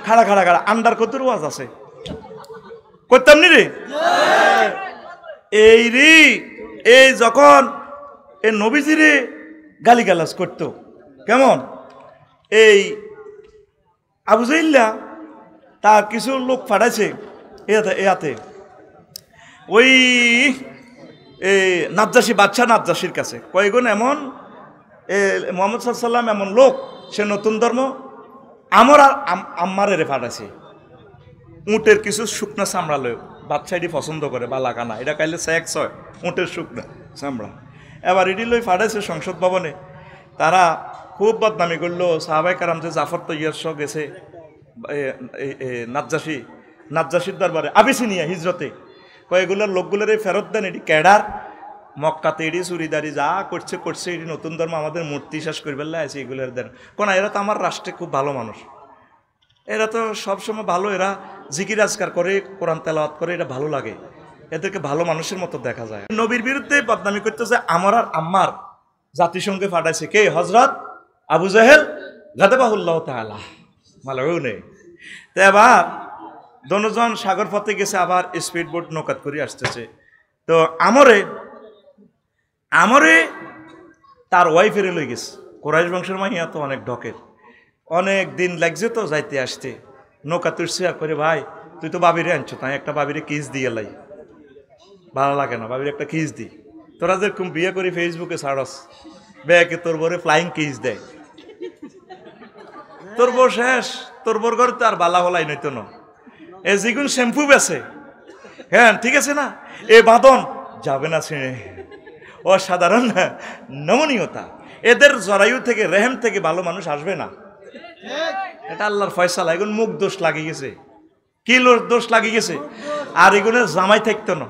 খাড়া আন্ডার কত ওয়াজ আছে করতাম নি রে। এই যখন এই নবীজিরে গালিগালাজ করতো, কেমন এই আবু জাহিল্লা তার কিছু লোক পাঠাইছে এতে ওই নাজ্জাসী বাদশাহ নাজ্জাসীর কাছে, কয়েকজন এমন মুহাম্মদ সাল্লাল্লাহু আলাইহি ওয়াসাল্লাম এমন লোক, সে নতুন ধর্ম আমার আর আম্মারের পাঠাইছে। উটের কিছু শুকনা চামড়া লয়, বাদশাহটি পছন্দ করে বালাকানা, এটা খাইলে সেক্স হয়, উটের শুকনা চামড়া। এবার এটি লই পাঠাইছে সংসদ ভবনে। তারা খুব বদনামি করলো, সাহাবায়ে কেরাম যে জাফর তৈয়ার সহ গেছে নাজ্জাসীর দরবারে আবিসিনিয়া হিজরতে, কয়েকগুলোর লোকগুলোর এই ফেরত দেন, এটি ক্যাডার মক্কাতে এটি চুরিদারি যা করছে এটি নতুন ধর্ম, আমাদের মূর্তি শেষ করে ফেললে আছে, এগুলোর দেন কোন। এরা তো আমার রাষ্ট্রে খুব ভালো মানুষ, এরা তো সবসময় ভালো, এরা জিকির আজকার করে, কোরআন তেলাওয়াত করে, এটা ভালো লাগে, এদেরকে ভালো মানুষের মতো দেখা যায়। নবীর বিরুদ্ধে বদনামি করতেছে আমার আর আম্মার জাতিসংঘে পাঠাইছে কে? হযরত আবু জাহেল গাদাবাহুল্লাহ তাআলা। মালয়েও নেই। তো এবার দনজন সাগর পথে গেছে, আবার স্পিড বোট নৌকাত করে আসতেছে। তো আমরে তার ওয়াইফের লই গেছে। কোরাইশ বংশের মাইয়া তো অনেক ঢকের, অনেক দিন লাগছে তো যাইতে আসতে। নৌকা তুলছে আর করে, ভাই তুই তো বাবিরে আনছো, তাই একটা বাবিরে কিস দিয়ে লাই, ভালো লাগে না বাবির একটা কিস দি। তোরা যেরকম বিয়ে করি ফেসবুকে ছাড়স, বেয়াকে তোর বরে ফ্লাইং কিস দেয়, তোর বউ শেষ, তোর বোর ঘরে তো আর বালা হলাই নইতো না। এ যেগুন শ্যাম্পু বেছে, হ্যাঁ ঠিক আছে না, এ বাঁধন যাবে না ছিঁড়ে। অসাধারণ নমনীয়তা, এদের জরায়ু থেকে রেহেম থেকে ভালো মানুষ আসবে না, এটা আল্লাহর ফয়সালা। এগুন মুখ দোষ লাগিয়ে গেছে, কিলোর দোষ লাগিয়ে গেছে। আর এগুনের জামাই থাকতো না,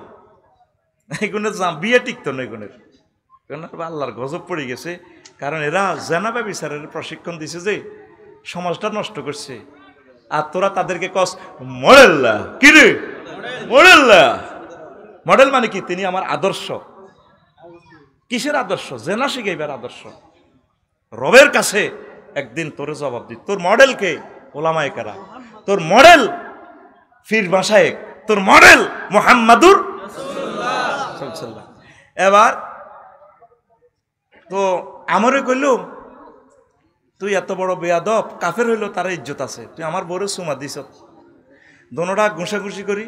এগুনের বিয়ে টিকতো না, এগুনের আল্লাহর গজব পড়ে গেছে। কারণ এরা জেনাবা বিচারের প্রশিক্ষণ দিছে যে সমাজটা নষ্ট করছে। আর তোরা তাদেরকে কস মডেল, কি রে মডেল? মডেল মানে কি? তিনি আমার আদর্শ। কিসের আদর্শ? জেনা শিখাইবার আদর্শ। রবের কাছে একদিন তোরে জবাব দি। তোর মডেল কে? ওলামায়ে কেরাম। তোর মডেল ফির মাশায়েখ, তোর মডেল মুহাম্মাদুর রাসূলুল্লাহ। এবার তো আমরে কইল, তুই এত বড় বেয়াদব, কাফের হইলো তার ইজ্জত আছে, তুই আমার বউরে চুমা দিছ। দোনোটা ঘুষাঘুষি করি,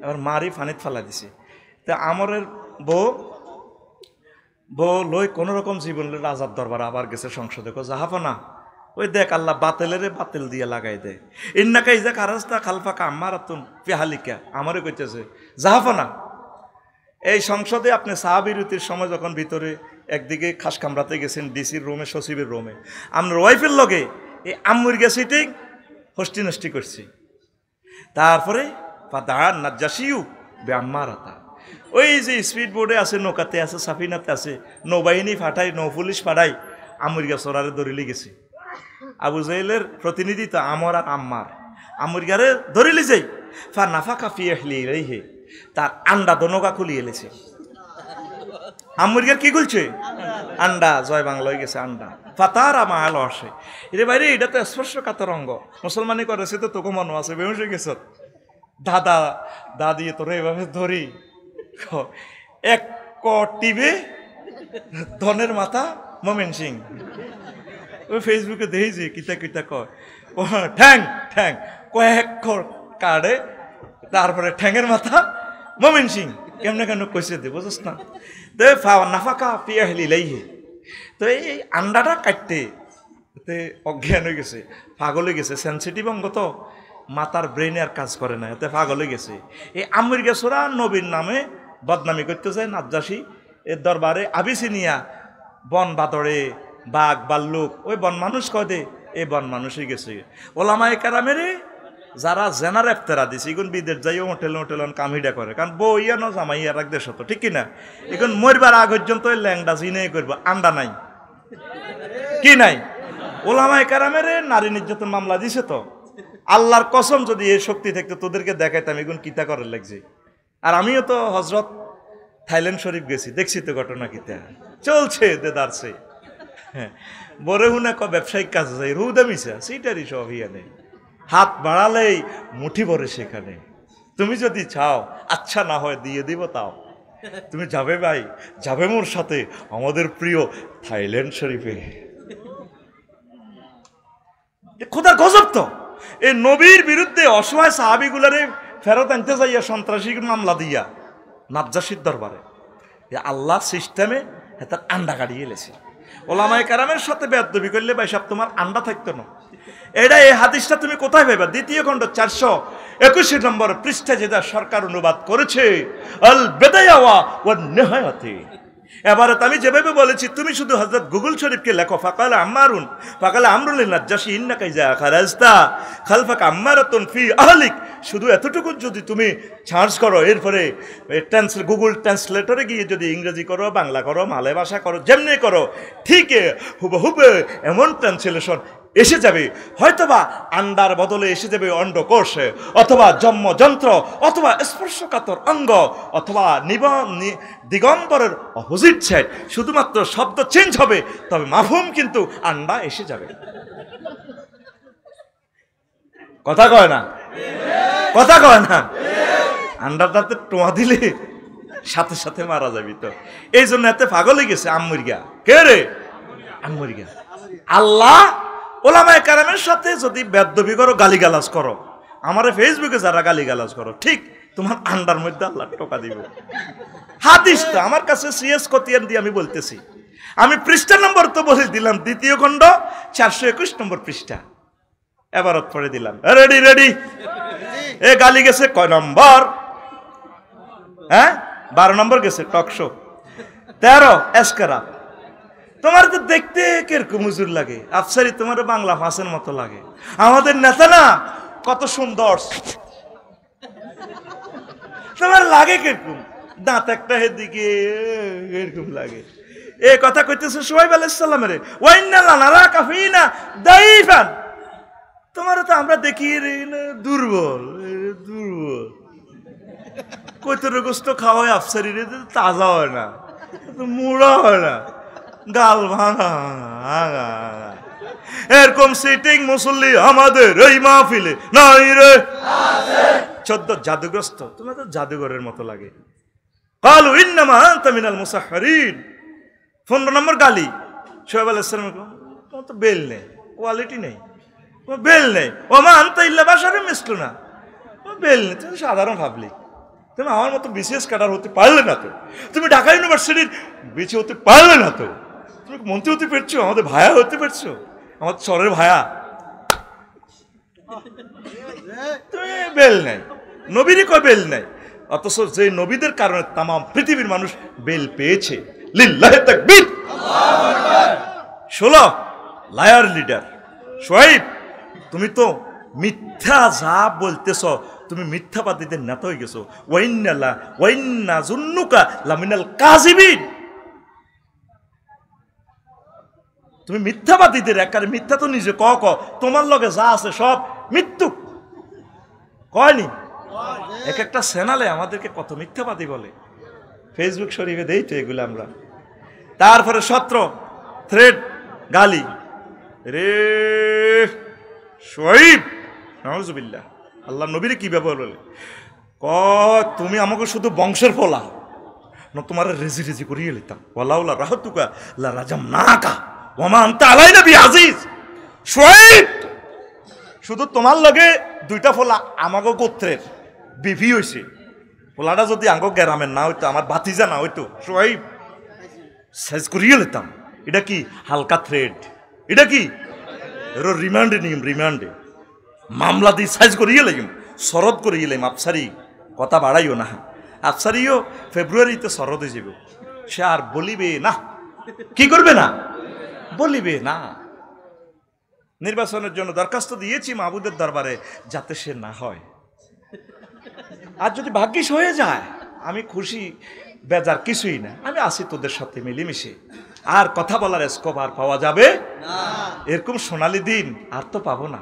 এবার মারি ফানিত ফালা দিছে। তা আমরের বউ লই কোন রকম জীবন রাজার দরবার আবার গেছে সংসদে। জাহাফনা ওই দেখ আল্লাহ বাতেলেরে বাতেল দিয়ে লাগাই দেয়। ইন্নাকা ইজা কারাস্তা খালফাকা আম্মারাতুন ফিহালিকা, আমারে কইতেছে জাহাফনা, এই সংসদে আপনি সাহাবিরতির সময় যখন ভিতরে একদিকে খাস কামরাতে গেছেন, ডিসির রুমে, সচিবের রুমে, আপনার ওয়াইফের লগে এই আম্মুর গেছে ঠিক হস্টি নষ্টি করছি। তারপরে ফাদার নাজ্জাসিউ বে আম্মারাতা, ওই যে স্পিড বোর্ডে আছে, নৌকাতে আছে, সাফিনাতে আছে, নৌবাহিনী ফাটাই, নৌ পুলিশ ফাটাই, আমুরগা চোরারে ধরিলি গেছে। আবু জাহেলের প্রতিনিধি তো আমর আর আম্মার, আমুরগারে ধরিলি যাই। ফা নাফা কাফি আসলি হে, তার আন্ডা দনগা খুলি এলেছে। আমুরগার কি খুলছে? আন্ডা। জয় বাংলা হয়ে গেছে আন্ডা। ফাতার আমার আসে এর বাইরে, এটা তো স্পর্শকাতর অঙ্গ। মুসলমানি করেছে তো তোকে মনে আছে, বেহুশ হয়ে গেছ। দাদা দাদি তোরা এভাবে ধরি, এক টিভে ধনের মাথা মোমেন সিং। ওই ফেসবুকে দেখেছি কিতা কিতা কয়, ঠ্যাং ঠ্যাং কয়েক কার্ডে, তারপরে ঠ্যাংয়ের মাথা মোমেন সিং। কেমনে কেন কইছে দে, বুঝছ না? তো নাফাকা পিয়া হেলি লাইহে। তো এই আন্ডাটা কাটতে অজ্ঞান হয়ে গেছে, পাগল হয়ে গেছে। সেন্সিটিভ অঙ্গ তো, মাতার ব্রেনে আর কাজ করে না, এতে পাগল হয়ে গেছে। এই আমির গেছরা নবীর নামে বদনামি করতে যায় নাজ্জাসী এর দরবারে। আবিসিনিয়া বন বাদরে বাঘ বাল্লুক, ওই বন মানুষ কয় দে, এই বন মানুষই গেছে। ওলামায়ে কেরামেরে যারা জেনার এফতেরা দিছে, এগুন বিদেশ যাইও হোটেল কামিডা করে, কারণ বউ ইয়া ন জামাইয়া রাখ দেশ তো, ঠিক কিনা? এখন মরবার আগ পর্যন্ত ওই ল্যাংডা জিনে করবো, আন্ডা নাই কি নাই। ওলামায়ে কেরামেরে নারী নির্যাতন মামলা দিছে তো। আল্লাহর কসম, যদি এই শক্তি থাকতো তোদেরকে দেখাইতাম এগুন কিতা করার লাগছে। আর আমিও তো হজরত থাইল্যান্ড শরীফ গেছি, দেখছি তো ঘটনা কিতা চলছে দেদারছে। হ্যাঁ, বরে হুনা ব্যবসায়িক কাজ যাই রুদা মিশা সেইটারই সব ইয়ানে, হাত বাড়ালেই মুঠি ভরে সেখানে। তুমি যদি চাও, আচ্ছা না হয় দিয়ে দিব তাও। তুমি যাবে ভাই, যাবে মোর সাথে আমাদের প্রিয় থাইল্যান্ড শরীফে। খোদার গজব তো। এই নবীর বিরুদ্ধে অসহায় সাহাবিগুলারে ফেরত আনতে যাইয়া সন্ত্রাসী মামলা দিয়া নাজ্জাসীর দরবারে আল্লাহর সিস্টেমে তার আন্ডা কাটিয়ে এলেছে। ওলামায়ে কেরামের সাথে বেয়াদবি করলে ভাই সাহেব তোমার আন্ডা থাকতো না। এটা এই হাদিসটা তুমি কোথায় পাইবা? দ্বিতীয় খণ্ড 421 নম্বর পৃষ্ঠা, যেটা সরকার অনুবাদ করেছে আল বেদায়া ওয়া নিহায়াতে। এবারে আমি যেভাবে বলেছি, তুমি শুধু হযরত গুগল শরীফকে লেখো, ফাকালা আম্মারুন ফাকালা আমরুল নাজ্জাসী ইন্নাকা ইজা খারাজতা খালফাকা আম্মারাতুন ফি আহলিক, শুধু এতটুকু যদি তুমি সার্চ করো, এরপরে গুগল ট্রান্সলেটরে গিয়ে যদি ইংরেজি করো, বাংলা করো, মালয় ভাষা করো, যেমনি করো, ঠিক হুবহুবে এমন ট্রান্সলেশন এসে যাবে। হয়তোবা আন্ডার বদলে এসে যাবে অন্ডকোষ, অথবা জন্মযন্ত্র, অথবা স্পর্শকাতর অঙ্গ, অথবা দিগম্বরের অপোজিট সাইড। শুধুমাত্র শব্দ চেঞ্জ হবে, তবে মাফহুম কিন্তু আন্ডা এসে যাবে। কথা কয় না, কথা কয় না। আন্ডারটাতে টোয়া দিলে সাথে সাথে মারা যাবি তো। এই জন্য এত পাগল হয়ে গেছে আম্মুরিগা। কে রে? আম্মুরিগা। আল্লাহ ওলামায়ে কেরামের সাথে যদি বেদবি করো, গালিগালাজ করো, আমারে ফেসবুকে যারা গালিগালাজ করো, ঠিক তোমার আন্ডার মধ্যে আল্লাহ টোকা দিব। হাদিসটা আমার কাছে সিএস কতিয়ান দিয়ে আমি বলতেছি। আমি পৃষ্ঠা নম্বর তো বলে দিলাম, 2য় খণ্ড 421 নম্বর পৃষ্ঠা। এবারত পড়ে দিলাম। Ready ready. এ গালি গেছে কয় নম্বর? হ্যাঁ, 12 নম্বর গেছে টকশো। 13 এসকারা। তোমার তো দেখতে কিরকম হুজুর লাগে, আফসারি তোমার বাংলা ফাঁসের মতো লাগে। আমাদের নেতা না কত সুন্দর, তোমার লাগে কিরকম, দাঁত একটা হেদিকে এরকম লাগে। এই কথা কইতেছে শুআইব আলাইহিস সালামের, ওয়াইন্না লানারা কাফিনা দাইফান। তোমার তো আমরা দেখি দুর্বল দুর্বল। কইতর গোস্ত খাওয়ায় আফসারি রে, তাজা হয় না, মুড়া হয় না, গাল ভাঙা। এরকম সিটিং মুসল্লি আমাদের এই মাহফিলে নাই রে। 14 জাদুগ্রস্ত, তোমার তো জাদুঘরের মতো লাগে। কালু ইন্নামা আনতা মিনাল মুসাহহারিন। 15 নম্বর গালি শুআইব আলাইহিস সালাম, তোমার তো বেল নেই, কোয়ালিটি নেই, তোমার বেল নেই। ওমা আনতা ইল্লা বাশারুম মিসলুনা। তোমার বেল নেই, তুমি সাধারণ পাবলিক। তুমি আমার মতো বিসিএস ক্যাডার হতে পারলে না তো, তুমি ঢাকা ইউনিভার্সিটির বিচে হতে পারলে না তো, তুমি মন্ত্রী হতে পারছো, আমাদের ভায়া হতে পারছো, আমার চরের ভায়া। তুমি বেল নাই, নবীরই কয় বেল নাই। অথচ যে নবীদের কারণে তাম পৃথিবীর মানুষ বেল পেয়েছে। লিল্লাহি তাকবীর। 16 লায়ার লিডার শুআইব, তুমি তো মিথ্যা যা বলতেছ, তুমি মিথ্যাবাদীদের নেতা হয়ে গেছো। ওয়াইন্না জুন্নুকা লামিনাল কাযিবিন। তুমি মিথ্যাবাদীদের একারে মিথ্যা তো নিজে ক তোমার লগে যা আছে সব মৃত্যু কয়নি। এক একটা চ্যানেলে আমাদেরকে কত মিথ্যাবাদী বলে, ফেসবুক শরীফে দেই তো এগুলো আমরা। তারপরে 17 থ্রেড গালি রে শুআইব, নাউজুবিল্লাহ। আল্লাহ নবীরে কি ব্যবহার বলে, তুমি আমাকে শুধু বংশের ফলা না, তোমার রেজি রেজি করিয়ে লিতাম। ওয়ালাউলা রাহতুকা লা রাজামনাকা ওয়া মা আনতা আলাইনা বিআজিজ। শুআইব, শুধু তোমার লগে 2টা ফলা আমাকে গোত্রের বিভি হইছে, ফলাটা যদি আঙ্গ গ্রামের না হইতো, আমার ভাতিজা না হইতো, শুআইব সাইজ করিয়ে লিতাম। এটা কি হালকা থ্রেড, এটা কি রিমান্ডে নিয়ম, রিমান্ডে মামলা দিয়ে সাইজ করিয়ে লাগিম, শরৎ করিয়ে লাইম। আফসারি কথা বাড়াইও না, আফসারিও ফেব্রুয়ারিতে শরৎ হয়ে যাব, সে আর বলিবে না। কি করবে না? বলিবে না। নির্বাচনের জন্য দরখাস্ত দিয়েছি মাহবুদের দরবারে, যাতে সে না হয়। আর যদি ভাগ্যিস হয়ে যায়, আমি খুশি, বেজার কিছুই না। আমি আসি তোদের সাথে মিলেমিশে, আর কথা বলার স্কোপ আর পাওয়া যাবে না। এরকম সোনালি দিন আর তো পাবো না।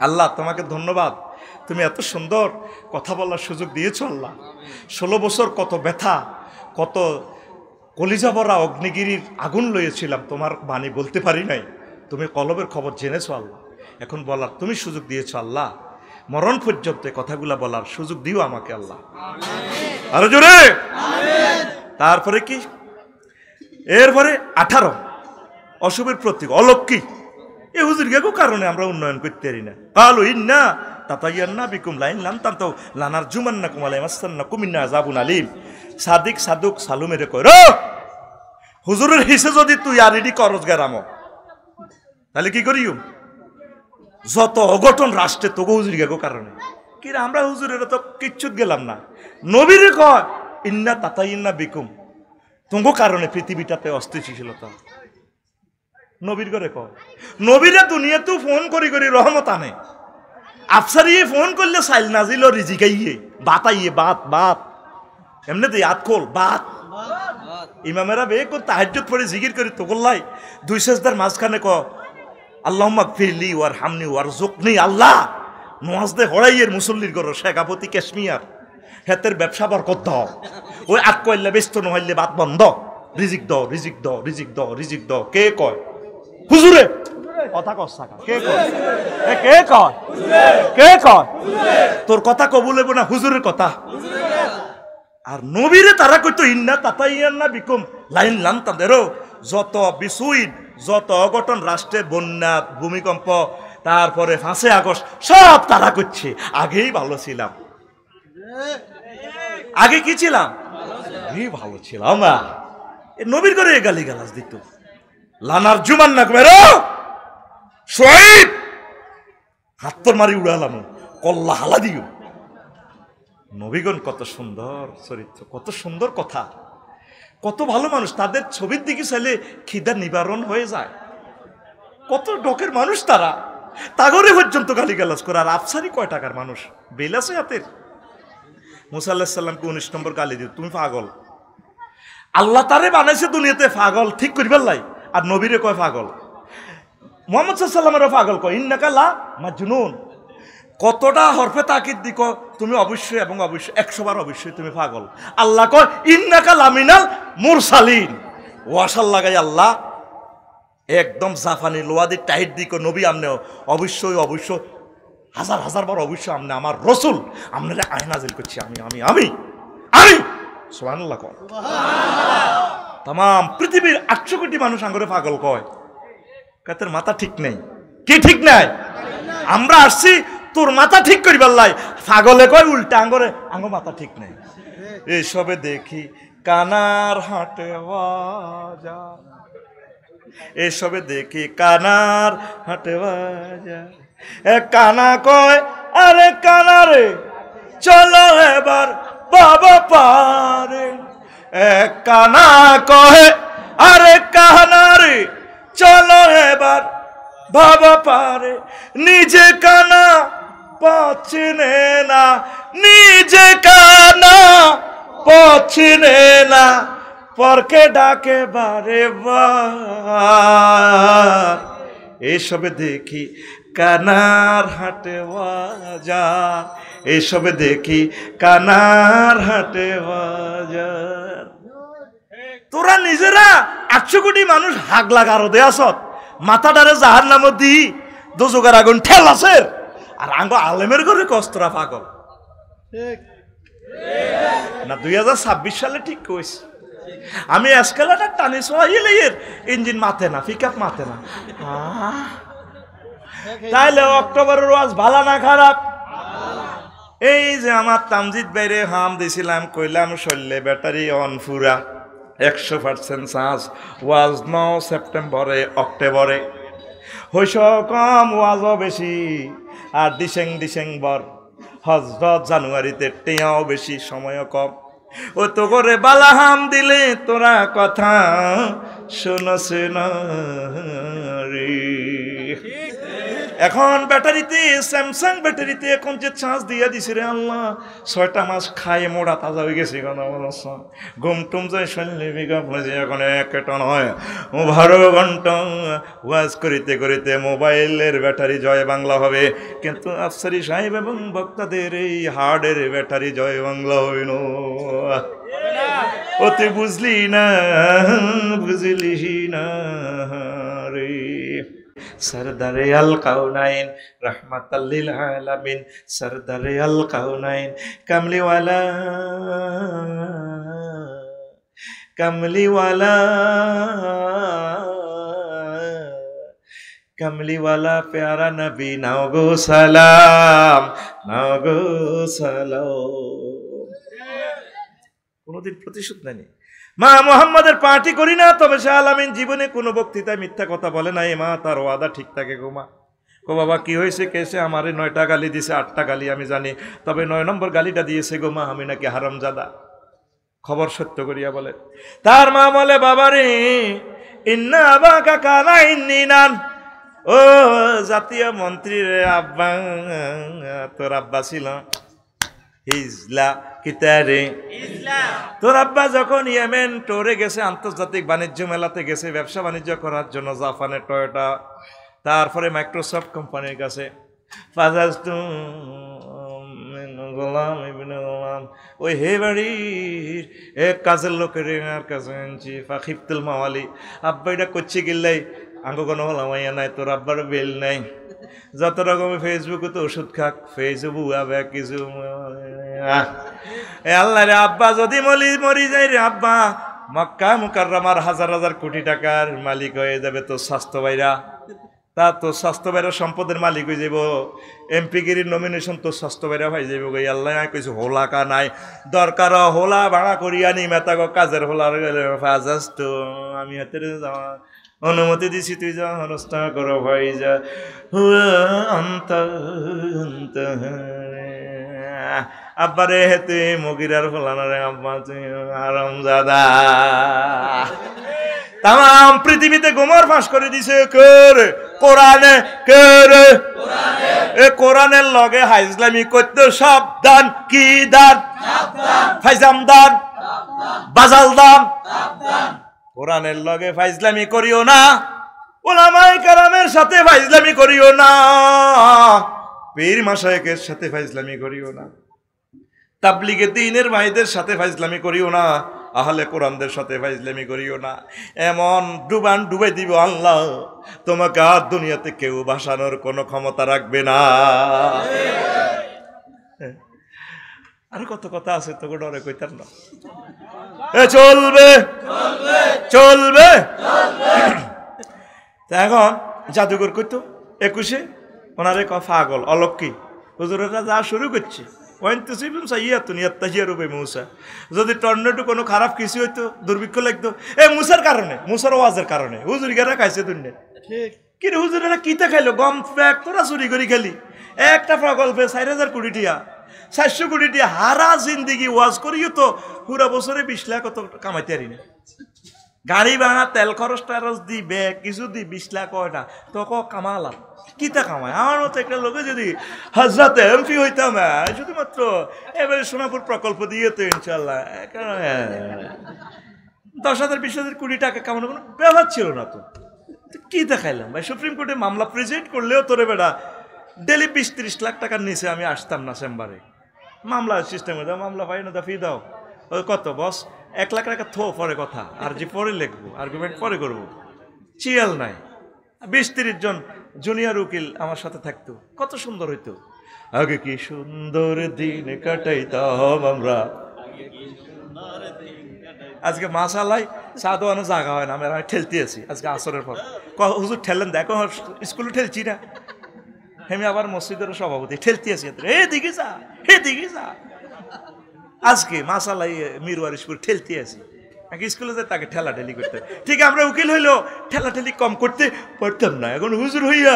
আল্লাহ তোমাকে ধন্যবাদ, তুমি এত সুন্দর কথা বলার সুযোগ দিয়েছো আল্লাহ। 16 বছর কত ব্যথা, কত কলিজা ভরা অগ্নিগিরির আগুন লইয়েছিলাম, তোমার বাণী বলতে পারি নাই। তুমি কলবের খবর জেনেছো আল্লাহ, এখন বলার তুমি সুযোগ দিয়েছো আল্লাহ। মরণ পর্যন্ত কথাগুলা বলার সুযোগ দিও আমাকে আল্লাহ, আরো জোরে। তারপরে কি? এরপরে 18 অশুভের প্রতীক, অলৌকিক। এই হুজুর গেগো কারণে আমরা উন্নয়ন করতে পারি না। কালু ইন্না তাতাইয়ান্না বিকুম লাইন লাম তামতো লানার জুমান্নাকুম আলাইমাসান্নাকুম মিন্না আযাবুন আলীম। সাদিক সাদুক সালুমেরে কই রো হুজুরের হিসে যদি তুই আরেডি করজ গেরাম, তাহলে কি করিও? যত অঘটন রাষ্ট্রে তোগো হুজুর গেগো কারণে। কি আমরা হুজুরের তো কিচ্ছুত গেলাম না। নবীরে কয় ইন্না তাতাইয়ান্না বিকুম, তোগো কারণে পৃথিবীটাতে অস্থিতিশীলতা। নবীর করে কয়, নবীরে দুনিয়াতেও ফোন করি করি রহমত আনে। আফসারিয়ে ফোন করলে সাইল নাজিল রিজিকাইয়ে বাত আইয়ে বাত বাত এমনি তো ইয়াদ খোল বাত। ইমামেরা বে কোন তাহাজ্জুদ পড়ে জিকির করি তো গোল্লাই 2 সেজদার মাঝখানে ক আল্লাহুম্মা গফিরলি ওয়ারহামনি ওয়ারজুকনি। আল্লাহ নওয়াজ দে হড়াইয়ের মুসল্লির গর শেখাপতি কাশ্মীর হেতের ব্যবসা বরকত দাও। ওই আট কইলে ব্যস্ত নহইলে বাত বন্ধ। রিজিক দাও রিজিক দাও রিজিক দাও রিজিক দাও। কে কয়? হুজুরে। কথা কস কে কয় কে কয় কে কয় তোর কথা কবুল হইব না হুজুরের কথা আর নবীরে তারা কইতো ইন্না তাতাইয়ান্না বিকুম লাইন লান তাদেরও যত বিসুইড যত অঘটন রাষ্ট্রে বন্যা ভূমিকম্প তারপরে 5 আগস্ট সব তারা করছে আগেই ভালো ছিলাম আগে কি ছিলাম ভালো ছিলাম নবীর করে গালি গালাজ দিত লানার জুমান না মেরো শহীদ হাত তোর মারি উড়ালাম কল্লা হালা দিও নবীগণ কত সুন্দর চরিত্র কত সুন্দর কথা কত ভালো মানুষ তাদের ছবির দিকে চাইলে খিদা নিবারণ হয়ে যায় কত ডকের মানুষ তারা তাগরে পর্যন্ত গালিগালাজ করে আর আফসারি কয় টাকার মানুষ বেল আছে হাতের মুসা আলাইহিস সালামকে 19 নম্বর গালি দিও তুমি পাগল আল্লাহ তারে বানাইছে দুনিয়াতে পাগল ঠিক করিবার লাই আর নবীরে কয় পাগল মুহাম্মদ সাল্লাল্লাহু আলাইহি ওয়াসাল্লামেরও পাগল কয় ইন্নাকা লা মাজনুন কতটা হরফে তাকিদ দিক তুমি অবশ্যই এবং অবশ্যই 100 বার অবশ্যই তুমি পাগল আল্লাহ কয় ইন্নাকা লামিনাল মুরসালিন ওয়াসাল লাগাই আল্লাহ একদম জাফানি লোয়াদি টাইট দিক নবী আমনে অবশ্যই অবশ্যই হাজার হাজার বার অবশ্যই আমনে আমার রসুল আমনে আইন নাজিল করছি আমি আমি আমি আমি সুবহানাল্লাহ কয় तमाम পৃথিবীর 800 কোটি মানুষ আঙ্গরে পাগল কয় কাতের মাথা ঠিক নেই কি ঠিক নাই আমরা আসছি তোর মাথা ঠিক করিবার লাই পাগলে কয় উল্টা আঙ্গরে আঙ্গ মাথা ঠিক নেই এই সবে দেখি কানার হাটে বাজার এই সবে দেখি কানার হাটে বাজার এ কানা কয় আরে কানা রে চলো এবার বাবা পারে এ কানা কয় আরে কানা রে চলো এবার বাবা পারে নিজে কানা পছনে না নিজে কানা পছনে না পরকে ডাকে বারে বার এইসবে দেখি কানার হাটে বাজার এইসবে দেখি কানার হাটে বাজার তোরা নিজেরা 800 কোটি মানুষ হাগ লাগারো দে আসত মাথাটারে জাহার নাম দি দোজগার আগুন ঠেল আছে আর আঙ্গ আলেমের ঘরে কষ্টরা পাগল না 2026 সালে ঠিক কইস আমি এসকেলেটর টানি সহাইলে এর ইঞ্জিন মাথে না পিকআপ মাথে না তাইলে অক্টোবরের ওয়াজ ভালো না খারাপ এই যে আমার তামজিদ বাইরে হাম দিছিলাম কইলাম শৈলে ব্যাটারি অন ফুরা 100% চার্জ ওয়াজ 9 সেপ্টেম্বরে অক্টোবরে হইস কম ওয়াজও বেশি আর ডিসেম্বর হজরত জানুয়ারিতে টেয়াও বেশি সময়ও কম ও তো করে বালাহাম দিলে তোরা কথা শোনছে না রে এখন ব্যাটারিতে স্যামসাং ব্যাটারিতে এখন যে চার্জ দিয়ে দিছে রে আল্লাহ 6টা মাস খায় মোড়া তাজা হয়ে গেছে ঘুম টুম যায় শৈলে বিঘা ভেজে এখন 1 টন হয় 12 ঘন্টা ওয়াজ করিতে করিতে মোবাইলের ব্যাটারি জয় বাংলা হবে কিন্তু আফসারি সাহেব এবং বক্তাদের এই হার্ডের ব্যাটারি জয় বাংলা হবে না ওতে বুঝলি না রে सरदारे अल कौनाइन रहमतल लिल आलमीन सरदारे अल कौनाइन कमली वाला प्यारा नबी नाओ गो सलाम কোনদিন প্রতিশোধ নেয়নি মা মোহাম্মদের পার্টি করি না তবে শাহ আলামিন জীবনে কোনো বক্তৃতায় মিথ্যা কথা বলে নাই মা তার ওয়াদা ঠিক থাকে গো মা কো বাবা কি হয়েছে কেসে আমারে 9টা গালি দিছে 8টা গালি আমি জানি তবে 9 নম্বর গালিটা দিয়েছে গো মা আমি নাকি হারামজাদা খবর সত্য করিয়া বলে তার মা বলে বাবা রে ইন্না আবাকা কানা ইন্নিনান ও জাতীয় মন্ত্রী রে আব্বা তোর আব্বা ছিল হিজলা কিতারে তোর আব্বা যখন ইয়েমেন টোরে গেছে আন্তর্জাতিক বাণিজ্য মেলাতে গেছে ব্যবসা বাণিজ্য করার জন্য জাপানের টয়োটা তারপরে মাইক্রোসফট কোম্পানির কাছে ফাজাজতু গোলাম ইবনে গোলাম ওই হে বাড়ির এক কাজের লোকের আর কাছে আনছি ফাখিফতুল মাওয়ালি আব্বা এটা করছে গিল্লাই আঙ্গো কোনো হলামাইয়া নাই, তোর আব্বার বেল নাই, যত রকম ফেসবুকে তো ওষুধ খাক, ফেসবুক আবে কিছু আল্লাহ রে আব্বা যদি মরি যাই রে আব্বা, মক্কা মুকাররমার হাজার হাজার কোটি টাকার মালিক হয়ে যাবে তোর স্বাস্থ্য ভাইরা, তা তোর স্বাস্থ্য ভাইরা সম্পদের মালিক হয়ে যাব, এমপিগিরির নমিনেশন তোর স্বাস্থ্য ভাইরা হয়ে যাবে গই। আল্লাহ কইছে হোলা কা নাই, দরকার হোলা ভাড়া করিয়া নি মেতাগো কাজের হোলার ফাজাস্ত, আমি হাতের যাওয়া অনুমতি দিছি, তুই যা হনস্তা করো ভাই যা আব্বারে তুই মগিরার ফলানারে আব্বা তুই আরাম জাদা। তাম পৃথিবীতে গোমর ফাঁস করে দিছে করে কোরআনে, করে এ কোরআনের লগে হাইজলামি করতে সাবধান, কি দান, ফাইজাম দান, বাজাল দান, কোরআনের লগে ফাইজলামি করিও না, ওলামায়ে কেরামের সাথে ফাইজলামি করিও না, পীর মাশায়েখের সাথে ফাইজলামি করিও না, তাবলিগে দ্বীনের ভাইদের সাথে ফাইজলামি করিও না, আহলে কোরআনদের সাথে ফাইজলামি করিও না। এমন ডুবাই দিব আল্লাহ, তোমাকে আর দুনিয়াতে কেউ ভাসানোর কোনো ক্ষমতা রাখবে না। আর কত কথা আছে তোকে ডরে কইতাম না, চলবে চলবে। এখন জাদুঘর করতো 21-এ ওনারে ক পাগল অলক্ষী, হুজুরেরা যা শুরু করছে যদি টর্নেডো কোনো খারাপ কিছু হইতো, দুর্ভিক্ষ লাগতো, মুসার কারণে, মুসার ওয়াজের কারণে হুজুরিগারা খাইছে দুনিয়া। কিন্তু হুজুরেরা কিতে খাইলো, গম প্যাক তোরা চুরি করি খেলি, একটা প্রকল্পে 4,000 কোটি টিয়া, 400 কোটি টিয়া, হারা জিন্দিগি ওয়াজ করিও তো পুরা বছরে 20 লাখ কত কামাইতে পারি না। গাড়ি ভাড়া তেল খরচ টারচ দি ব্যাগ কিছু দি 20 লাখ কয়টা তক কামালাম, কিতা কামায়। আমার মতো একটা লোকে যদি হাজরাতে এমপি হইতাম শুধুমাত্র এবারে সোনাপুর প্রকল্প দিয়ে তো ইনশাল্লাহ 10,000 20,000 কোটি টাকা কামানোর কোনো ব্যাপার ছিল না। তো কি দেখাইলাম ভাই, সুপ্রিম কোর্টে মামলা প্রেজেন্ট করলেও তোরে বেটা ডেলি 20-30 লাখ টাকার নিচে আমি আসতাম না চেম্বারে। মামলা সিস্টেমে দাও, মামলা পাই না, ফি দাও, ওই কত বস 1 লাখ টাকা থো পরে কথা, আর যে পরে লিখবো আর্গুমেন্ট পরে করবো, চিয়াল নাই। 20-30 জন জুনিয়র উকিল আমার সাথে থাকতো, কত সুন্দর হইতো। আগে কি সুন্দর দিন কাটাইতাম আমরা, আজকে মাসালাই চা দোয়ানো জায়গা হয় না, আমি ঠেলতে আছি আজকে আসরের পর। হুজুর ঠেলেন, দেখো স্কুলে ঠেলছি না, আমি আবার মসজিদের সভাপতি ঠেলতে আছি, হে দিকে যা, হে দিকে যা। আজকে মাসালাই মিরওয়ারিশপুর ঠেলতে আছি, স্কুলে যায় তাকে ঠেলা ঠেলি করতে। ঠিক আমরা উকিল হইলো ঠেলা ঠেলি কম করতে পারতাম না, এখন হুজুর হইয়া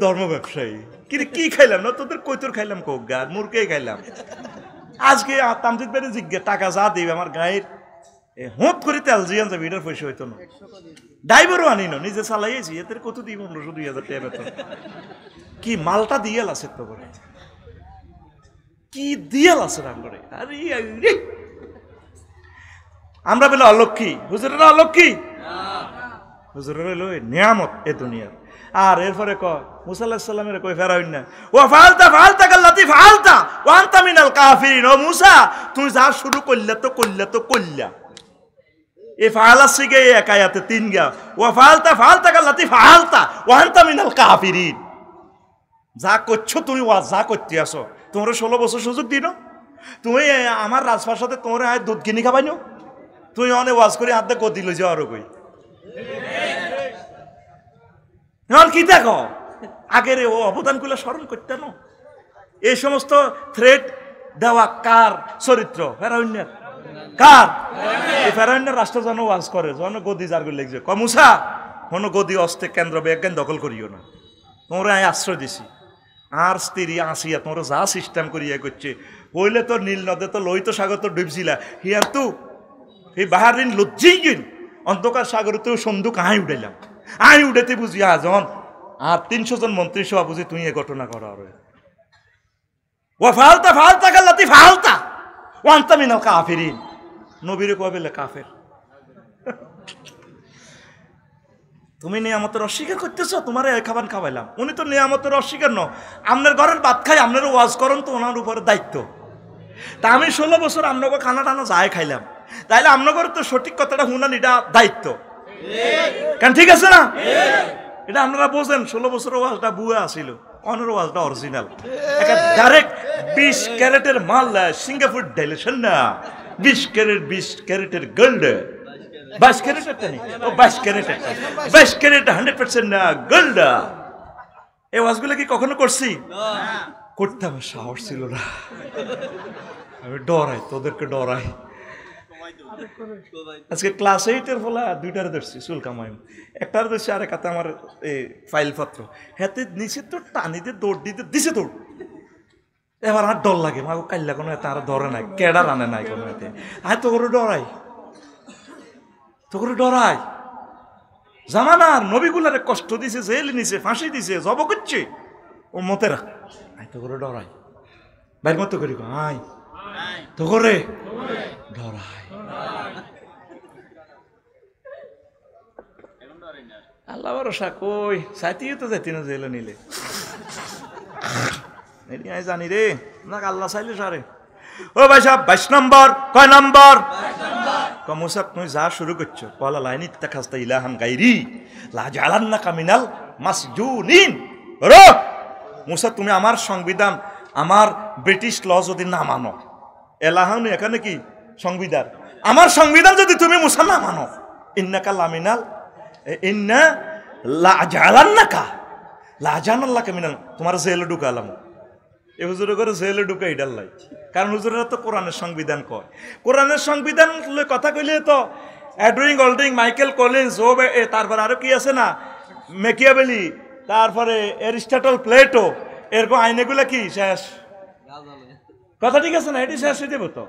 ধর্ম ব্যবসায়ী। কিন্তু কি খাইলাম না, তোদের কৈতর খাইলাম, কোক গার মুরকে খাইলাম। আজকে তামজিদ বেড়ে জিজ্ঞে টাকা যা দিবে আমার গায়ের হোঁত করে তেল জিয়ান যাবে, এটার পয়সা হইতো না। ড্রাইভারও আনি না, নিজে চালাইয়েছি, এদের কত দিই 1500-2000 টাকা বেতন। কি মালটা দিয়াল আছে তো করে, কি দিয়াল আছে রাম করে। আরে আমরা বলে অলক্ষী, হুজুরেরা অলক্ষী, হুজুরেরা হলো নিয়ামত এ দুনিয়ার। আর এরপরে কয় মুসা আলাইহিস সালামের কই ফেরাউন না, ওয়া ফালতা ফালতা কাল্লাতি ফালতা ওয়া আনতা মিনাল কাফিরিন। ও মুসা, তুমি যা শুরু করলে তো করলা। এ ফালা সিগে এক আয়াতে 3 গা, ওয়া ফালতা ফালতা কাল্লাতি ফালতা ওয়া আনতা মিনাল কাফিরিন। যা করছো তুমি, ওয়া যা করতে আসো, তোমরা 16 বছর সুযোগ দিন, তুমি আমার রাজপ্রাসাদে তোমার আয় দুধ কিনে খাবাইনো, তুই অনেক ওয়াজ করে হাতে গদি লই যাও। আরো কই এখন কি দেখো, আগের ও অবদানগুলো স্মরণ করতে না। এই সমস্ত থ্রেট দেওয়া কার চরিত্র? ফেরাউনের। কার? এই ফেরাউনের রাষ্ট্র জন ওয়াজ করে, জন গদি যার করে লিখছে, কমুসা কোনো গদি অস্তে কেন্দ্র বিজ্ঞান দখল করিও না, তোমরা আমি আশ্রয় দিছি। আর স্ত্রী আসিয়া তোমরা যা সিস্টেম করিয়া করছে, হইলে তো নীল নদে তো লোহিত সাগর তো ডুবছিলা, হিয়ার তু এই বাহারিন লজ্জেই গিন অন্ধকার সাগরেতেও সন্ধুক উঠাইলাম, উঠাইতে বুঝি আজন আর 300 জন মন্ত্রী সভা বুঝি তুই এ ঘটনা করা। ও ফালতা ফালতা কাল্লাতি ফালতা ওয়া আনতা মিনাল কাফিরিন। নবীরে কয় বলে কাফের। তুমি নিয়ামতের অস্বীকার করতেছ, তোমার খাবার খাওয়াইলাম, উনি তো নিয়ামতের অস্বীকার ন, আপনার ঘরের ভাত খাই আপনার ওয়াজ করেন তো ওনার উপরে দায়িত্ব। তা আমি 16 বছর আপনাকে খানা টানা যায় খাইলাম, তাইলে আপনার তো সঠিক কথাটা শুনান এটা দায়িত্ব। কেন ঠিক আছে না? এটা আপনারা বোঝেন 16 বছরের ওয়াজটা বুয়া আছিল, 15 ওয়াজটা অরিজিনাল। একটা ডাইরেক্ট 20 ক্যারেটের মাল সিঙ্গাপুর ডাইলেশন না, 20 ক্যারেটের গোল্ড, 22 ক্যারেটের টা নেই, ও 22 ক্যারেটের, 22 ক্যারেট 100% না গোল্ড। এই ওয়াজগুলো কি কখনো করছি? করতে আমার সাহস ছিল না, আমি ডরাই, তোদেরকে ডরাই। আজকে ক্লাস 8-এর ফলা দুইটারে ধরছি চুল কামাই, একটারে ধরছি, আর একাতে আমার এই ফাইল পত্র হাতে নিচে তো টানিতে দৌড় দিতে দিছে দৌড়। এবার আর ডর লাগে, মা কাল্লা কোনো এতে আর ধরে নাই, কেডা রানে নাই কোনো এতে, আর তো করে ডরাই, তো করে ডরাই। জামানার নবীগুলারে কষ্ট দিছে, জেল নিছে, ফাঁসি দিছে, জব করছে, ও মতেরা আই তো করে ডরাই, বাইর মতো করি আই তো করে ডরাই। আল্লাহ ভরসা কই, সাইতেই তো যাইতি না জেলে নিলে, জানি রে না আল্লাহ চাইলে সারে। ও ভাই সাহেব 22 নম্বর, কয় নম্বর? কমুসা তুমি যা শুরু করছো, কলা লাইনি তাকাস্তা ইলাহান গাইরি লা জালান্নাকা মিনাল মাসজুনিন। রো মুসা, তুমি আমার সংবিধান, আমার ব্রিটিশ ল যদি না মানো, এলাহান এখানে কি সংবিধান, আমার সংবিধান যদি তুমি মুসা না মানো, ইন্নাকা লামিনাল ইন্না লা জালান্নাকা লা জানাল্লাকা মিনাল, তোমার জেলে ঢুকালাম। এ হুজুরে করে জেলে ঢুকাই ডাল্লাই, কারণ হুজুরেরা তো কোরআনের সংবিধান কয়। কোরআনের সংবিধান কথা কইলে তো অ্যাড্রিং অল্ডিং, মাইকেল কলিন্স, ও তারপরে আরো কি আছে না, মেকিয়াভেলি, তারপরে এরিস্টটল, প্লেটো, এরকম আইনেগুলা কি শেষ কথা, ঠিক আছে না? এটি শেষ হয়ে যাবো তো,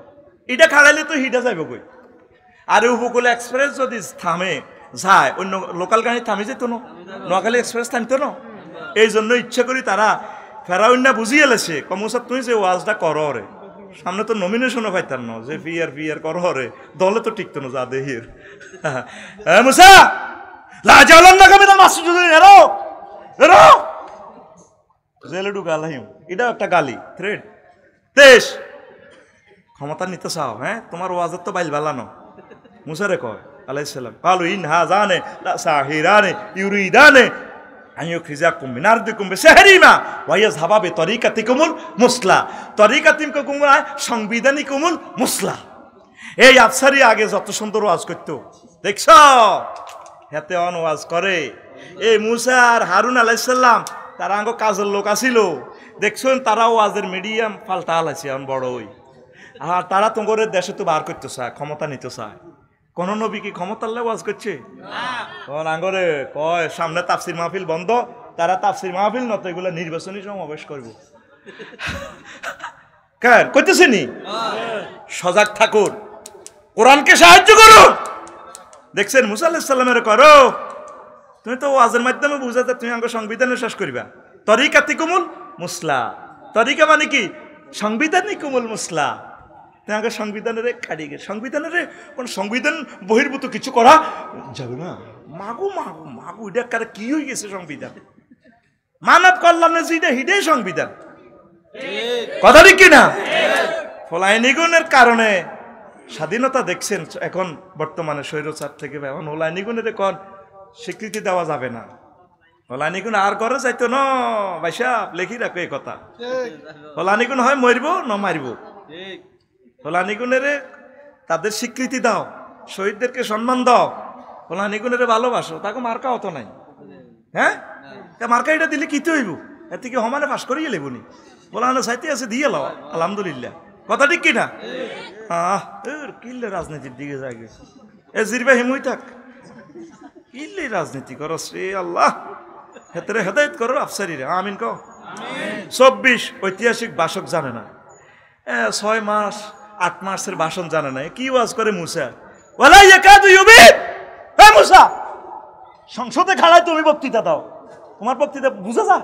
এটা খাড়াইলে তো হিটা যাইব কই। আর উপকূল এক্সপ্রেস যদি থামে যায়, অন্য লোকাল গাড়ি থামি যেত না, নোয়াখালী এক্সপ্রেস থামতো না। এই জন্য ইচ্ছা করি তারা ফেরাউন্না বুঝিয়ে এলেছে, কমসা তুমি যে ওয়াজটা করো রে, সামনে তো নমিনেশনও পাইতাম না, যে পিয়ার করো রে, দলে তো টিকতো না যা দেহির। মুসা লাজালান না কামে না মাসুদ এরো এরো জেলে ঢুকালাম, এটাও একটা গালি, থ্রেড। দেশ ক্ষমতা নিতে চাও, হ্যাঁ তোমার ওয়াজের তো বাইল বালানো। মুসারে কয় আলাইহিসসালাম, কালু ইন হাজানে লা সাহিরানে ইউরিদানে আইয়ো খিজাকুম মিন আরদিকুম বিসাহরিমা ওয়া ইয়াযহাবা বিতরিকাতিকুমুল মুসলা। তরিকাতিকুম সংবিধানিকুমুল মুসলা। এই আফসারি আগে যত সুন্দর ওয়াজ করতো, দেখছ হাতে অন ওয়াজ করে। এই মুসা আর হারুন আলাইহিসসালাম তারা আঙ্গ কাজের লোক আসিল, দেখছেন তারা ওয়াজের মিডিয়াম ফালতা আলাইছে এখন বড় ওই। আর তারা তোমার দেশে তো বার করতে চায়, ক্ষমতা নিতে চায়। কোন নবী কি ক্ষমতার লাই ওয়াজ করছে? আঙ্গরে কয় সামনে তাফসির মাহফিল বন্ধ, তারা তাফসির মাহফিল নত এগুলো নির্বাচনী সমাবেশ করব। কেন করতেছে নি? সজাগ থাকুন, কোরআনকে সাহায্য করুন। দেখছেন মুসা আলাইহিস সালামের করো, তুমি তো ওয়াজের মাধ্যমে বুঝাতে তুমি আঙ্গ সংবিধানে শেষ করিবা। তরিকাতিকুমুল মুসলা, তরিকা মানে কি? সংবিধানিকুমুল মুসলা। তোমাকে সংবিধানের কাটি গে, সংবিধানের কোন সংবিধান বহির্ভূত কিছু করা যাবে না। মাগু মাগু মাগু এটা কারে কি হয়ে গেছে সংবিধান? মানব কল্যাণের যেটা হিটাই সংবিধান, কথা ঠিক কিনা? ফলাইনিগুণের কারণে স্বাধীনতা দেখছেন এখন বর্তমানে স্বৈরচার থেকে, এখন ফলাইনিগুণের এখন স্বীকৃতি দেওয়া যাবে না। ফলানিগুণ আর ঘরে যাইতো না ভাইসা, লেখি রাখো এই কথা। ফলানিগুণ হয় মরব না মারব। ফলানিগুণের তাদের স্বীকৃতি দাও, শহীদদেরকে সম্মান দাও, ফলানিগুণের ভালোবাসো, তাকে মার্কা হতো নাই। হ্যাঁ মার্কা এটা দিলে কি হইব? এর থেকে সমানে পাশ করিয়ে লেবনি, ফলানো চাইতে আছে দিয়ে লাও আলহামদুলিল্লাহ, কথা ঠিক কিনা? কিনলে রাজনীতির দিকে যায় এ জিরবা হিমুই থাক, কিনলে রাজনীতি করো রে আল্লাহ, হেতরে হেদায়েত করো আফসারিরা, আমিন কও। 24 ঐতিহাসিক ভাষক জানে না, 6 মাস 8 মাসের ভাষণ জানে না, কি ওয়াজ করে মুসা? ওয়ালা ইয়াকাদু ইউবিন। হে মুসা, সংসদে খাড়ায় তুমি বক্তৃতা দাও, তোমার বক্তৃতা বুঝা যা।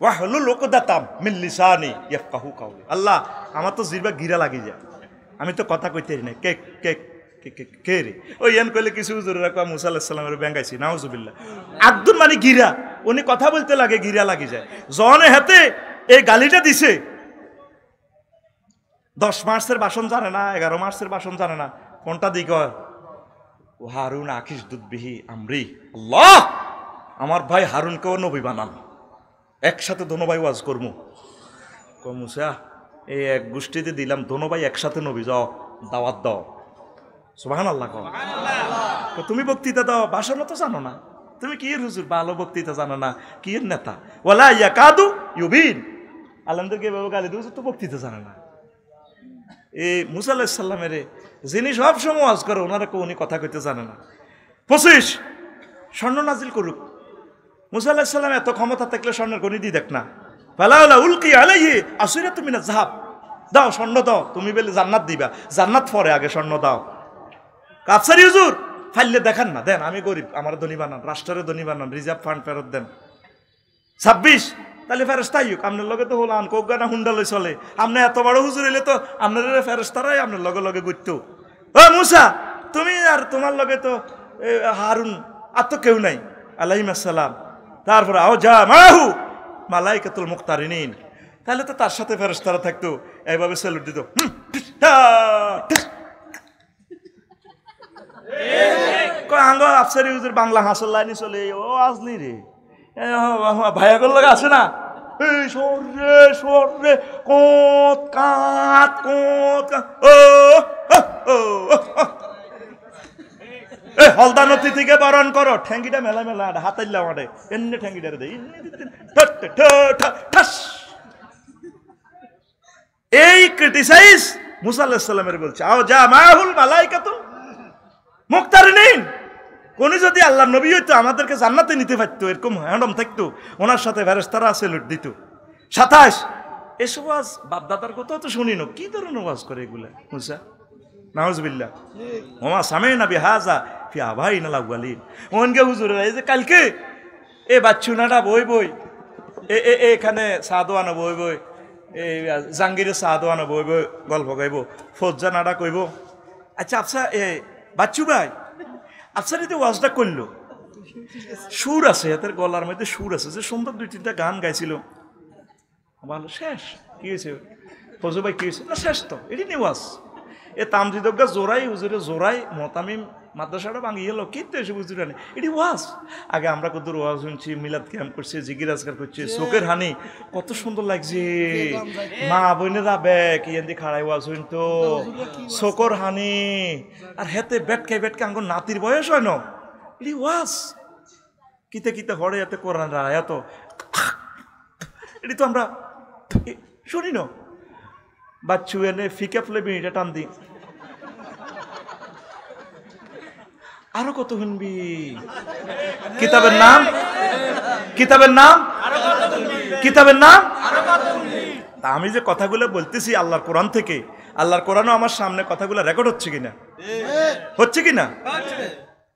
ওয়াহলুল উকদাতাম মিন লিসানি ইয়াফকাহু কাওলি। আল্লাহ আমার তো জিহ্বা গিরা লাগি যায়, আমি তো কথা কইতে না। কে কে কে রে ওই ইয়ান কইলে কিছু হুজুর রাখা মুসা আলাইহিস সালামের ব্যাঙ্গাইছি, নাউজুবিল্লাহ। আব্দুল মানে গিরা, উনি কথা বলতে লাগে গিরা লাগি যায়। জনে হাতে এই গালিটা দিছে, 10 মার্চের ভাষণ জানে না, 11 মার্চের ভাষণ জানে না, কোনটা দিক ও হারুন আখিস দুধবিহি আমরি আল্লাহ আমার ভাই হারুনকেও নবী বানান একসাথে দোনো ভাই ওয়াজ করমু মুসা এই এক গোষ্ঠীতে দিলাম দোনো ভাই একসাথে নবী যাও দাওয়াত দাও সুবহানাল্লাহ কও তুমি বক্তৃতা দাও ভাষণ তো জানো না তুমি কি হুজুর ভালো বক্তৃতা জানো না কি নেতা ওয়ালা ইয়াকাদু ইউবিন আলমদেরকে বাবু গালি দিও তো বক্তৃতা জানে না এই মুসা আলাইহিস সালামের যিনি সব সময় ওয়াজ করে ওনারা উনি কথা কইতে জানে না 25 স্বর্ণ নাজিল করুক মুসা আলাইহিস সালাম এত ক্ষমতা থাকলে স্বর্ণের গণি দি দেখ না ফালাউলা উলকি আলাইহি আসিরাতু মিনাজ যাহাব দাও স্বর্ণ দাও তুমি বলে জান্নাত দিবা জান্নাত পরে আগে স্বর্ণ দাও কাফসারি হুজুর ফাইলে দেখান না দেন আমি গরিব আমার ধনী বানান রাষ্ট্রের ধনী বানান রিজার্ভ ফান্ড ফেরত দেন 26 তাহলে ফেরেশতা আইয়ুক আপনার লগে তো হলান কোকগানা হুন্ডা লই চলে আপনি এত বড় হুজুর হইলে তো আপনার ফেরেশতারাই আপনার লগে লগে ঘুরতো ও মুসা তুমি আর তোমার লগে তো হারুন আর তো কেউ নাই আলাইহিস সালাম তারপরে আও যা মাহু মালাইকাতুল মুক্তারিনিন তাহলে তো তার সাথে ফেরেশতারা থাকতো এইভাবে স্যালুট দিত আঙ্গ আফসারি হুজুর বাংলা হাসল লাইনি চলে ও আসলি রে ভাইয়াগুলো লাগে আছে না এই সরে সরে কোত কাত কোত হলদা নদী থেকে বরণ করো ঠ্যাঙ্গিটা মেলা মেলা হাতাইলা মাঠে এমনি ঠ্যাঙ্গিটা দেয় এই ক্রিটিসাইজ মুসা আলাইহিস সালামের বলছে আও যা মাহুল মালাইকাতুল মুক্তারিনিন কোন যদি আল্লাহর নবী হইতো আমাদেরকে জান্নাতে নিতে পারতো এরকম হ্যান্ডম থাকতো ওনার সাথে ফেরেশতারা সেলুট দিত 27 এসব ওয়াজ বাপদাদার কথা তো শুনিনো কি ধরনের ওয়াজ করে এগুলা মুসা নাউজুবিল্লাহ ওমা সামিনা বিহাযা ফি আবাইনাল আউয়ালিন ওনকে হুজুরেরা এই যে কালকে এ বাচ্চুনাটা বই বই এখানে সাদওয়ানা বই বই এই জাঙ্গিরের সাদওয়ানা বই বই গল্প গাইব ফজ্জানাটা কইব আচ্ছা আচ্ছা এ বাচ্চু ভাই আচ্ছা যদি ওয়াজটা করলো সুর আছে এদের গলার মধ্যে সুর আছে যে সুন্দর 2-3টা গান গাইছিল ভালো শেষ কি হয়েছে ফজু ভাই কি হয়েছে না শেষ তো এটি নিয়ে ওয়াজ এ তামজিদজ্ঞা জোরাই হুজুরে জোরাই মতামিম মাদ্রাসাটা ভাঙিয়ে এলো কিন্তু এসে বুঝতে নেই এটি ওয়াজ আগে আমরা কত ওয়াজ শুনছি মিলাদ ক্যাম্প করছি জিকির আজকার করছি চোখের হানি কত সুন্দর লাগছে মা বোনেরা ব্যাগ ইয়ান্দি খাড়াই ওয়াজ শুনতো চোখর হানি আর হেতে বেটকে আঙ্গুর নাতির বয়স হয় না এটি ওয়াজ কিতে কিতে হরে এতে কোরআন রা এত এটি তো আমরা শুনি না বাচ্চু এনে ফিকা ফুলে বিড়িটা টান দি আরো কত শুনবি কিতাবের নাম তা আমি যে কথাগুলো বলতেছি আল্লাহর কোরআন থেকে আল্লাহর কোরআনও আমার সামনে কথাগুলো রেকর্ড হচ্ছে কিনা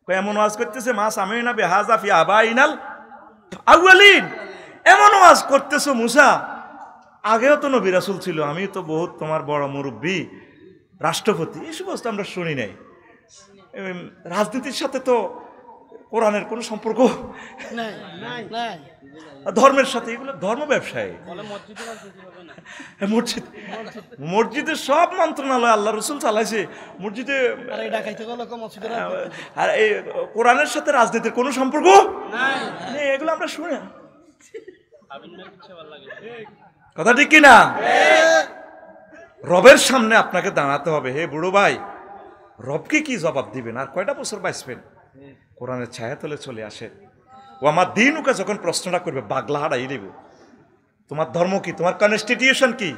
এমন ওয়াজ করতেছে মা সামিনা বিহাযা ফি আবাইনাল আউয়ালিন এমন ওয়াজ করতেছো মুসা আগেও তো নবী রাসূল ছিল আমি তো বহুত তোমার বড় মুরব্বী রাষ্ট্রপতি এই সমস্ত আমরা শুনি নাই রাজনীতির সাথে তো কোরআনের কোনো সম্পর্ক নাই ধর্মের সাথে এগুলো ধর্ম ব্যবসায়ী মসজিদের সব মন্ত্রণালয় আল্লাহ রসুল চালাইছে মসজিদে আর এই কোরআনের সাথে রাজনীতির কোনো সম্পর্ক নেই এগুলো আমরা শুনি কথা ঠিক কিনা রবের সামনে আপনাকে দাঁড়াতে হবে হে বুড়ো ভাই রবকে কি জবাব দিবেন আর কয়টা বছর বাঁচবেন কোরআনের ছায়া তলে চলে আসে ও আমার দিন ওকে যখন প্রশ্নটা করবে বাগলা হারাই দেব তোমার ধর্ম কি তোমার কনস্টিটিউশন কি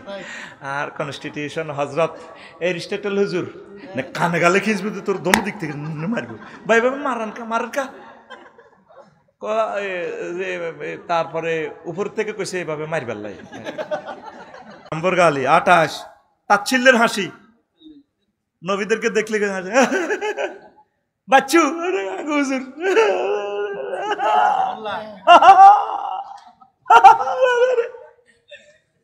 আর কনস্টিটিউশন হজরত এরিস্টটল হুজুর না কানে গালে খিঁচবে তোর দম দিক থেকে মারবো ভাই ভাই মারান কা তারপরে উপর থেকে কইছে এইভাবে মারবার লাই নম্বর গালি 28 তাচ্ছিল্যের হাসি নবীদেরকে দেখলে বাচ্চু হুজুর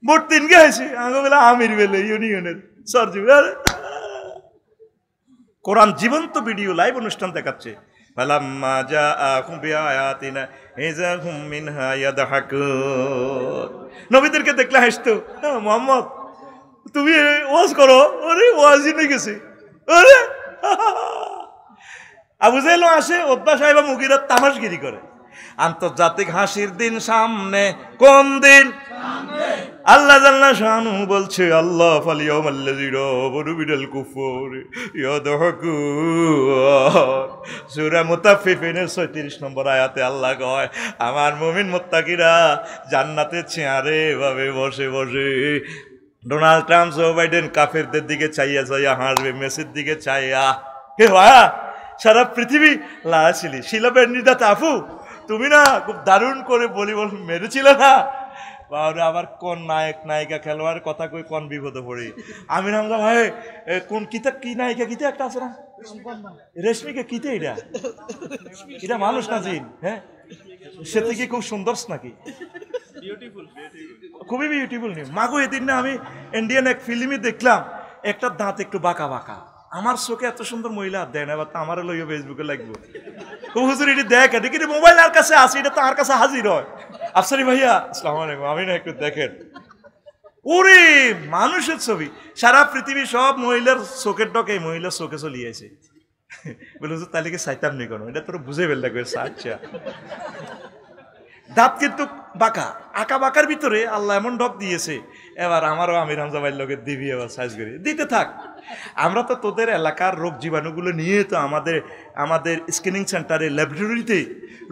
মোট 3 গে হাসি আগে বেলা আমির বেলে ইউনিয়নের সরজি কোরআন জীবন্ত ভিডিও লাইভ অনুষ্ঠান দেখাচ্ছে ফালাম্মা জাআহুম বিআয়াতিনা ইযাহুম মিনহা ইয়াদহাকুন নবীদেরকে দেখলে হাসতো মুহাম্মদ তুমি ওয়াজ করো আরে ওয়াজই নেই গেছে আরে আবু জেহেলও আসে, উতবা সাহেব মুগিরা তামাশগিরি করে। আন্তর্জাতিক হাসির দিন সামনে, কোন দিন? আল্লাহ জাল্লা শানু বলছে, আল্লাহ ফালিয়াউমাল্লাযিনা আমানু মিনাল কুফারি ইয়াদহাকুন। সূরা মুতাফফিফিনের 36 নম্বর আয়াতে আল্লাহ কয়, আমার মুমিন মুত্তাকিরা জান্নাতের চেয়ারে এভাবে বসে বসে, ডোনাল্ড ট্রাম্প, জো বাইডেন কাফেরদের দিকে চাইয়া চাইয়া হাসবে, মেসির দিকে চাইয়া। হে ভাইয়া, সারা পৃথিবী লাড়াছিলি, শিলা বেন্ডিদাতে আপু তুমি না খুব দারুণ করে ভলিবল মেরেছিল না। বাবা, আবার কোন নায়ক নায়িকা খেলোয়াড়ের কথা কই কোন বিপদে পড়ি। আমির হামজা ভাই কোন কিতা, কি নায়িকা কিতা একটা আছে না, রেশমিকা কিতে, এটা এটা মানুষ না জিন? হ্যাঁ, সে থেকে খুব সুন্দর নাকি, খুবই বিউটিফুল নি মাগো। এদিন না আমি ইন্ডিয়ান এক ফিল্মে দেখলাম, একটা দাঁত একটু বাঁকা বাঁকা, আমার চোখে এত সুন্দর মহিলা দেয় না, এবার তো আমারও লইও ফেসবুকে লাগবো। হুজুর এটি দেখ, দেখি মোবাইল আর কাছে আছে, এটা তো আর কাছে হাজির হয়। আফসারি ভাইয়া আসসালামু আলাইকুম, আমি না একটু দেখেন, ওরে মানুষের ছবি, সারা পৃথিবী সব মহিলার চোখের ডকে এই মহিলার চোখে চলিয়েছে। বলে হুজুর তাহলে কি চাইতাম নি কোনো, এটা তোর বুঝে ফেল লাগবে। আচ্ছা, দাঁত কিন্তু বাঁকা, আঁকা বাঁকার ভিতরে আল্লাহ এমন ডক দিয়েছে। এবার আমারও আমির হামজা ভাইয়ের লোকের দিবি, এবার সাইজ করে দিতে থাক। আমরা তো তোদের এলাকার রোগ জীবাণুগুলো নিয়ে তো আমাদের স্ক্রিনিং সেন্টারে ল্যাবরেটরিতে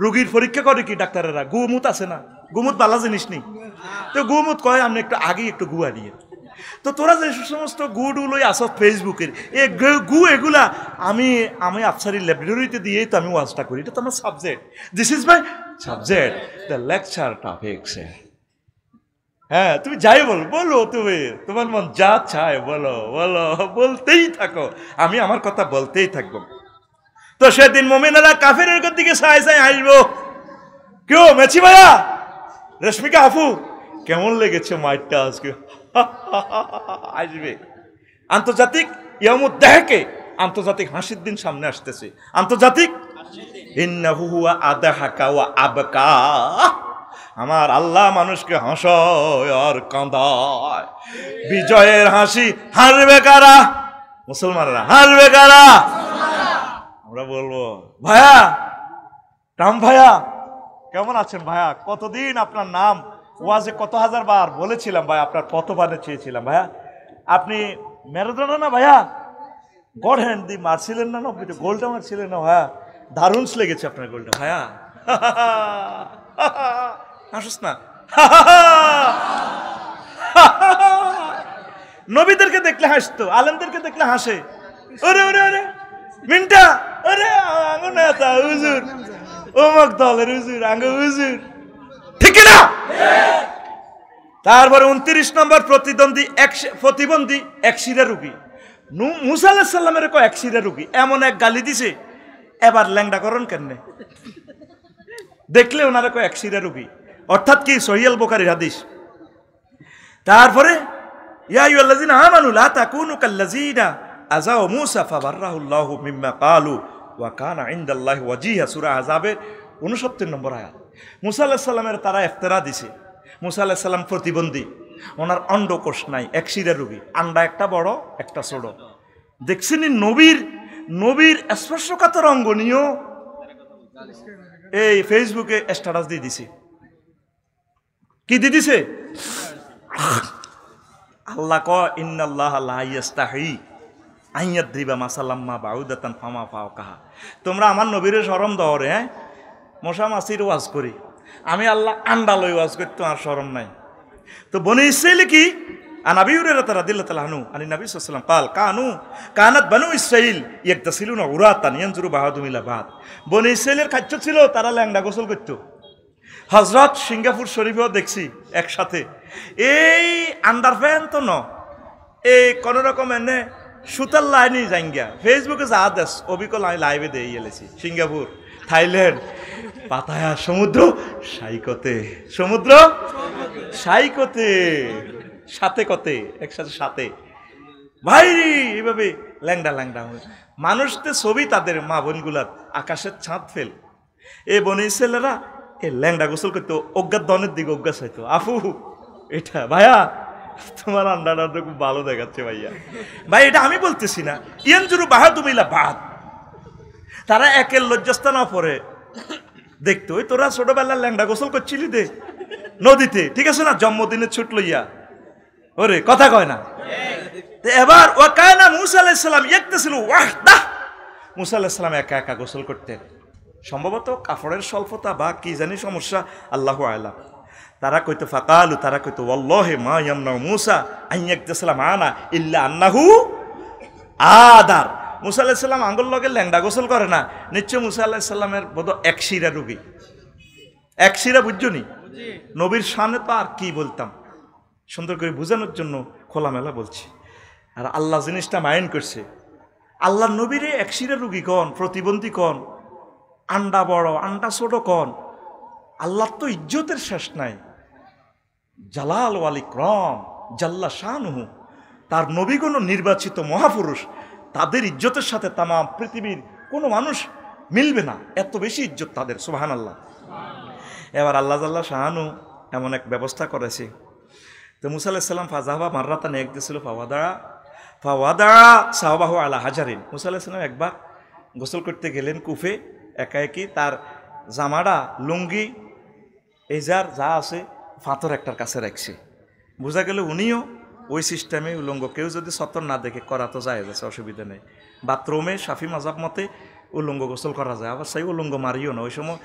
রোগীর পরীক্ষা করে কি ডাক্তারেরা। গুমুত আছে না, গুমুত বালা জিনিস নেই, তো গুমুত কয় আপনি একটু আগে একটু গুয়া দিয়ে। তো তোরা যে সমস্ত গুডগুলোই আসো ফেসবুকের, এই গু এগুলা আমি আফসারি ল্যাবরেটরিতে দিয়েই তো আমি ওয়াজটা করি, এটা তো আমার subject. This is my subject, the lecture topics. হ্যাঁ, তুমি যাই বলো, তুমি তোমার মন যা চায় বলো, বলতেই থাকো, আমি আমার কথা বলতেই থাকবো। তো সেদিন মুমিনেরা কাফেরের দিকে চাই চাই আসবো। কেউ মেছি ভাইয়া, রেশমিকা আপু কেমন লেগেছে মাইটটা আজকে, আসবে। আন্তর্জাতিক ইয়ামুদ্দাহকে, আন্তর্জাতিক হাসির দিন সামনে আসতেছে। আন্তর্জাতিক ইন্নাহু হুয়া আদাহাকা ওয়া আবকা, আমার আল্লাহ মানুষকে হাসায় আর কাঁদায়। বিজয়ের হাসি হারবে কারা? মুসলমানরা। হারবে কারা? আমরা বলবো ভাইয়া, রাম ভাইয়া কেমন আছেন ভাইয়া? কতদিন আপনার নাম ওয়াজে কত হাজার বার বলেছিলাম ভাই, আপনার পতবানে চেয়েছিলাম ভাইয়া। আপনি ম্যারাডোনা না ভাইয়া, গড হ্যান্ড দিয়ে মারছিলেন না, গোলটা মারছিলেন না ভাইয়া, দারুণ লেগেছে আপনার গোলটা ভাইয়া। হাসিস না। নবীদেরকে দেখলে হাসতো, আলেমদেরকে দেখলে হাসে। ওরে ওরে ওরে মিন্টা, ওরে আঙ্গুন হুজুর, অমুক দলের হুজুর, আঙ্গ হুজুর, ঠিক না? তারপরে 29 নম্বর প্রতিবন্ধী এক শিরা রুগী, মুসা আলাইহিস সালামের এক শিরা রুগী, এমন এক গালি দিছে, এবার ল্যাংডা করন কেন? দেখলে ওনারা এক শিরা রুগী, অর্থাৎ কি সহিহ আল বুখারীর হাদিস। তারপরে ইয়া আইয়ুহাল্লাযিনা আমানু লা তাকুনু কাল্লাযিনা আযাউ মূসা ফাবাররাহুল্লাহু মিম্মা ক্বালু ওয়া কানা ইনদাল্লাহি ওয়াজিহা, সূরা আযাবের 69 নম্বর আয়াত। মূসা আলাইহিস সালামের তারা ইফতারা দিছে। মূসা আলাইহিস সালাম প্রতিবন্ধী, ওনার অন্ডকোষ নাই, এক শিরা রোগী, আন্ডা একটা বড় একটা ছোট। দেখছেন নবীর স্পর্শকাতর অঙ্গ নিয়েও এই ফেসবুকে স্ট্যাটাস দিয়ে দিছে। কি দিয়ে দিছে? আল্লাহ ক ইন্নাল্লাহ লা ইয়াস্তাহি আন ইয়াদরিবা মাসালাম মা বাউদাতান ফামা ফাওকাহা। তোমরা আমার নবীরে শরম দাও রে। হ্যাঁ, মশা মাছির ওয়াজ করি আমি, আল্লাহ আন্ডা লই ওয়াজ করতে আর শরম নাই। তো বনি ইসরাইল কি আনাবি হুরায়রা রাদিয়াল্লাহু তাআলা আনহু আনি নবী সাল্লাল্লাহু আলাইহি ওয়াসাল্লাম কানাত বানু ইসরাইল ইয়াগতাসিলুনা উরাতান ইয়ানজুরু বাহাদুম ইলা বাদ। বনি ইসরাইলের খাদ্য ছিল তারা ল্যাংড়া গোসল করত। হযরত সিঙ্গাপুর শরীফেও দেখছি একসাথে এই আন্ডারপ্যান্ট তো ন, এই কোনো রকম এনে সুতার লাইনই জাঙ্গিয়া ফেসবুকে যা দেশ অবিকল আমি লাইভে দিয়ে গেলেছি। সিঙ্গাপুর, থাইল্যান্ড, পাতায়া সমুদ্র সাইকতে, সমুদ্র সাইকতে, সাথে কতে একসাথে সাথে ভাই, এইভাবে ল্যাংডা ল্যাংডা মানুষদের ছবি তাদের মা বোনগুলার আকাশের ছাদ ফেল। এই বনি ছেলেরা এই ল্যাংডা গোসল করতো, অজ্ঞাত দনের দিকে অজ্ঞাস হইতো। আফু এটা ভাইয়া তোমার আন্ডাটা তো খুব ভালো দেখাচ্ছে ভাইয়া। ভাই এটা আমি বলতেছি না, ইয়ানজুরু বাহাদুমিলা বাদ, তারা একের লজ্জাস্থান পরে দেখতো। ওই তোরা ছোটবেলার ল্যাংড়া গোসল করছিলি দে নদীতে, ঠিক আছে না, জন্মদিনের ছুট লইয়া, ওরে কথা কয় না। এবার ও কায়না মুসা আলাইহিস সালাম ইয়াকতাসিল ওয়াহদা, মুসা আলাইহিস সালাম একা একা গোসল করতেন। সম্ভবত কাপড়ের স্বল্পতা বা কি জানি সমস্যা, আল্লাহু আ'লাম। তারা কইতো ফাকালু, তারা কইতো ওয়াল্লাহি মা ইয়ামনাউ মুসা আন ইয়াকতাসিলা মানা ইল্লা আন্নাহু আদার। মুসা আলাইহিস সালাম আঙ্গুল লগে ল্যাংড়া গোসল করে না, নিশ্চয় মুসা আলাইহিস সালামের বোধ এক শিরা রোগী। এক শিরা বুঝছো নি? নবীর সামনে তো আর কি বলতাম, সুন্দর করে বোঝানোর জন্য খোলামেলা বলছি। আর আল্লাহ জিনিসটা মাইন্ড করছে। আল্লাহ নবীরে এক শিরা রুগী কন, প্রতিবন্ধী কন, আন্ডা বড় আন্ডা ছোট কন, আল্লাহ তো ইজ্জতের শেষ নাই। জালাল ওয়াল ইকরাম জাল্লা শানুহু, তার নবীগণ নির্বাচিত মহাপুরুষ, তাদের ইজ্জতের সাথে তামাম পৃথিবীর কোনো মানুষ মিলবে না, এত বেশি ইজ্জত তাদের, সুবহানাল্লাহ। এবার আল্লাহ জাল্লা শাহানু এমন এক ব্যবস্থা করেছে। তো মুসা আলাইহিস সালাম ফাজাহবা মাররাতান একদিছিল ফাওয়াদা সাহবাহু আলা হাজারিন। মুসা আলাইহিস সালাম একবার গোসল করতে গেলেন কুফে, একা একই, তার জামাটা লুঙ্গি এজার যা আছে ফাতর একটার কাছে রাখছে। বোঝা গেল উনিও ওই সিস্টেমে উলঙ্গ, কেউ যদি সতর না দেখে করা তো যায়, যাচ্ছে অসুবিধা নেই। বাথরুমে শাফি মাজাব মতে উলঙ্গ গোসল করা যায়, আবার সেই উলঙ্গ মারিও না। ওই সময়